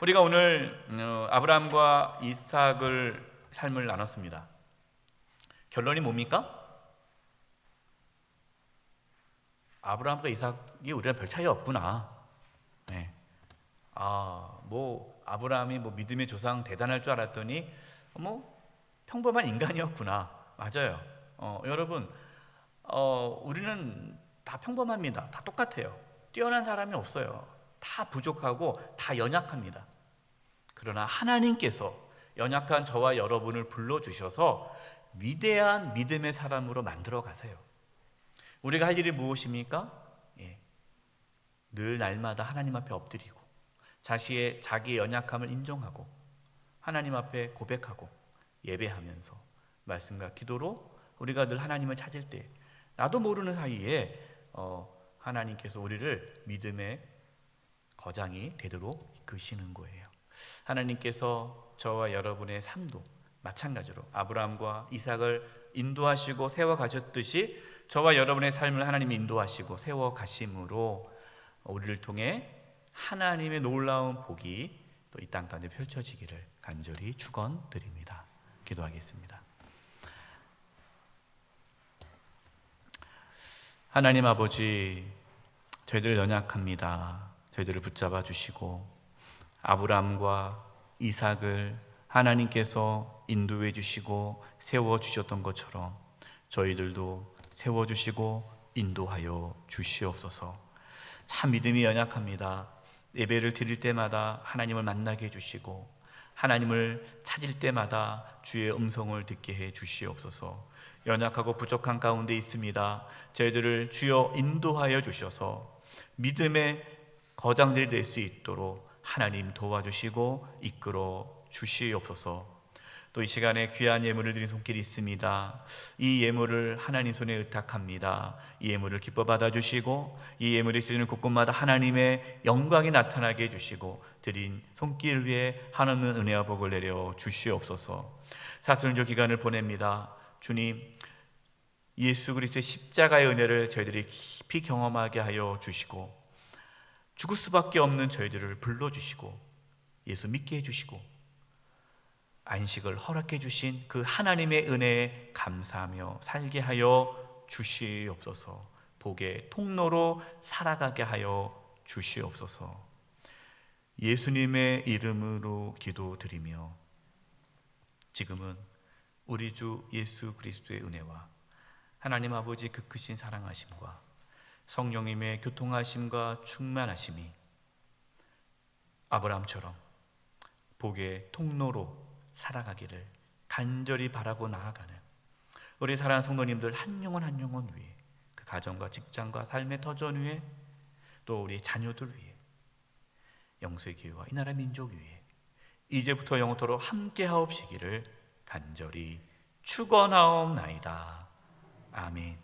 우리가 오늘 아브라함과 이삭을 삶을 나눴습니다. 결론이 뭡니까? 아브라함과 이삭이 우리랑 별 차이 없구나. 네. 아브라함이 믿음의 조상 대단할 줄 알았더니 평범한 인간이었구나. 맞아요. 여러분, 우리는 다 평범합니다. 다 똑같아요. 뛰어난 사람이 없어요. 다 부족하고 다 연약합니다. 그러나 하나님께서 연약한 저와 여러분을 불러주셔서 위대한 믿음의 사람으로 만들어 가세요. 우리가 할 일이 무엇입니까? 늘 날마다 하나님 앞에 엎드리고 자기의 연약함을 인정하고 하나님 앞에 고백하고 예배하면서 말씀과 기도로 우리가 늘 하나님을 찾을 때 나도 모르는 사이에 하나님께서 우리를 믿음의 거장이 되도록 이끄시는 거예요. 하나님께서 저와 여러분의 삶도 마찬가지로 아브라함과 이삭을 인도하시고 세워가셨듯이 저와 여러분의 삶을 하나님이 인도하시고 세워가심으로 우리를 통해 하나님의 놀라운 복이 또 이 땅 가운데 펼쳐지기를 간절히 축원드립니다. 기도하겠습니다. 하나님 아버지, 저희들 연약합니다. 저희들을 붙잡아 주시고 아브라함과 이삭을 하나님께서 인도해 주시고 세워 주셨던 것처럼 저희들도 세워 주시고 인도하여 주시옵소서. 참 믿음이 연약합니다. 예배를 드릴 때마다 하나님을 만나게 해주시고 하나님을 찾을 때마다 주의 음성을 듣게 해 주시옵소서. 연약하고 부족한 가운데 있습니다. 저희들을 주여 인도하여 주셔서 믿음의 거장들이 될 수 있도록 하나님 도와주시고 이끌어 주시옵소서. 또 이 시간에 귀한 예물을 드린 손길이 있습니다. 이 예물을 하나님 손에 의탁합니다. 이 예물을 기뻐 받아주시고 이 예물이 쓰이는 곳곳마다 하나님의 영광이 나타나게 해주시고 드린 손길 위에 하나님의 은혜와 복을 내려 주시옵소서. 사순절 기간을 보냅니다. 주님, 예수 그리스도의 십자가의 은혜를 저희들이 깊이 경험하게 하여 주시고 죽을 수밖에 없는 저희들을 불러주시고 예수 믿게 해주시고 안식을 허락해 주신 그 하나님의 은혜에 감사하며 살게 하여 주시옵소서. 복의 통로로 살아가게 하여 주시옵소서. 예수님의 이름으로 기도드리며 지금은 우리 주 예수 그리스도의 은혜와 하나님 아버지 그 크신 사랑하심과 성령님의 교통하심과 충만하심이 아브라함처럼 복의 통로로 살아가기를 간절히 바라고 나아가는 우리 사랑하는 성도님들 한 영혼 한 영혼 위에 그 가정과 직장과 삶의 터전 위에 또 우리 자녀들 위에 영수의 교회와 이 나라 민족 위에 이제부터 영원토록 함께 하옵시기를 간절히 축원하옵나이다. 아멘.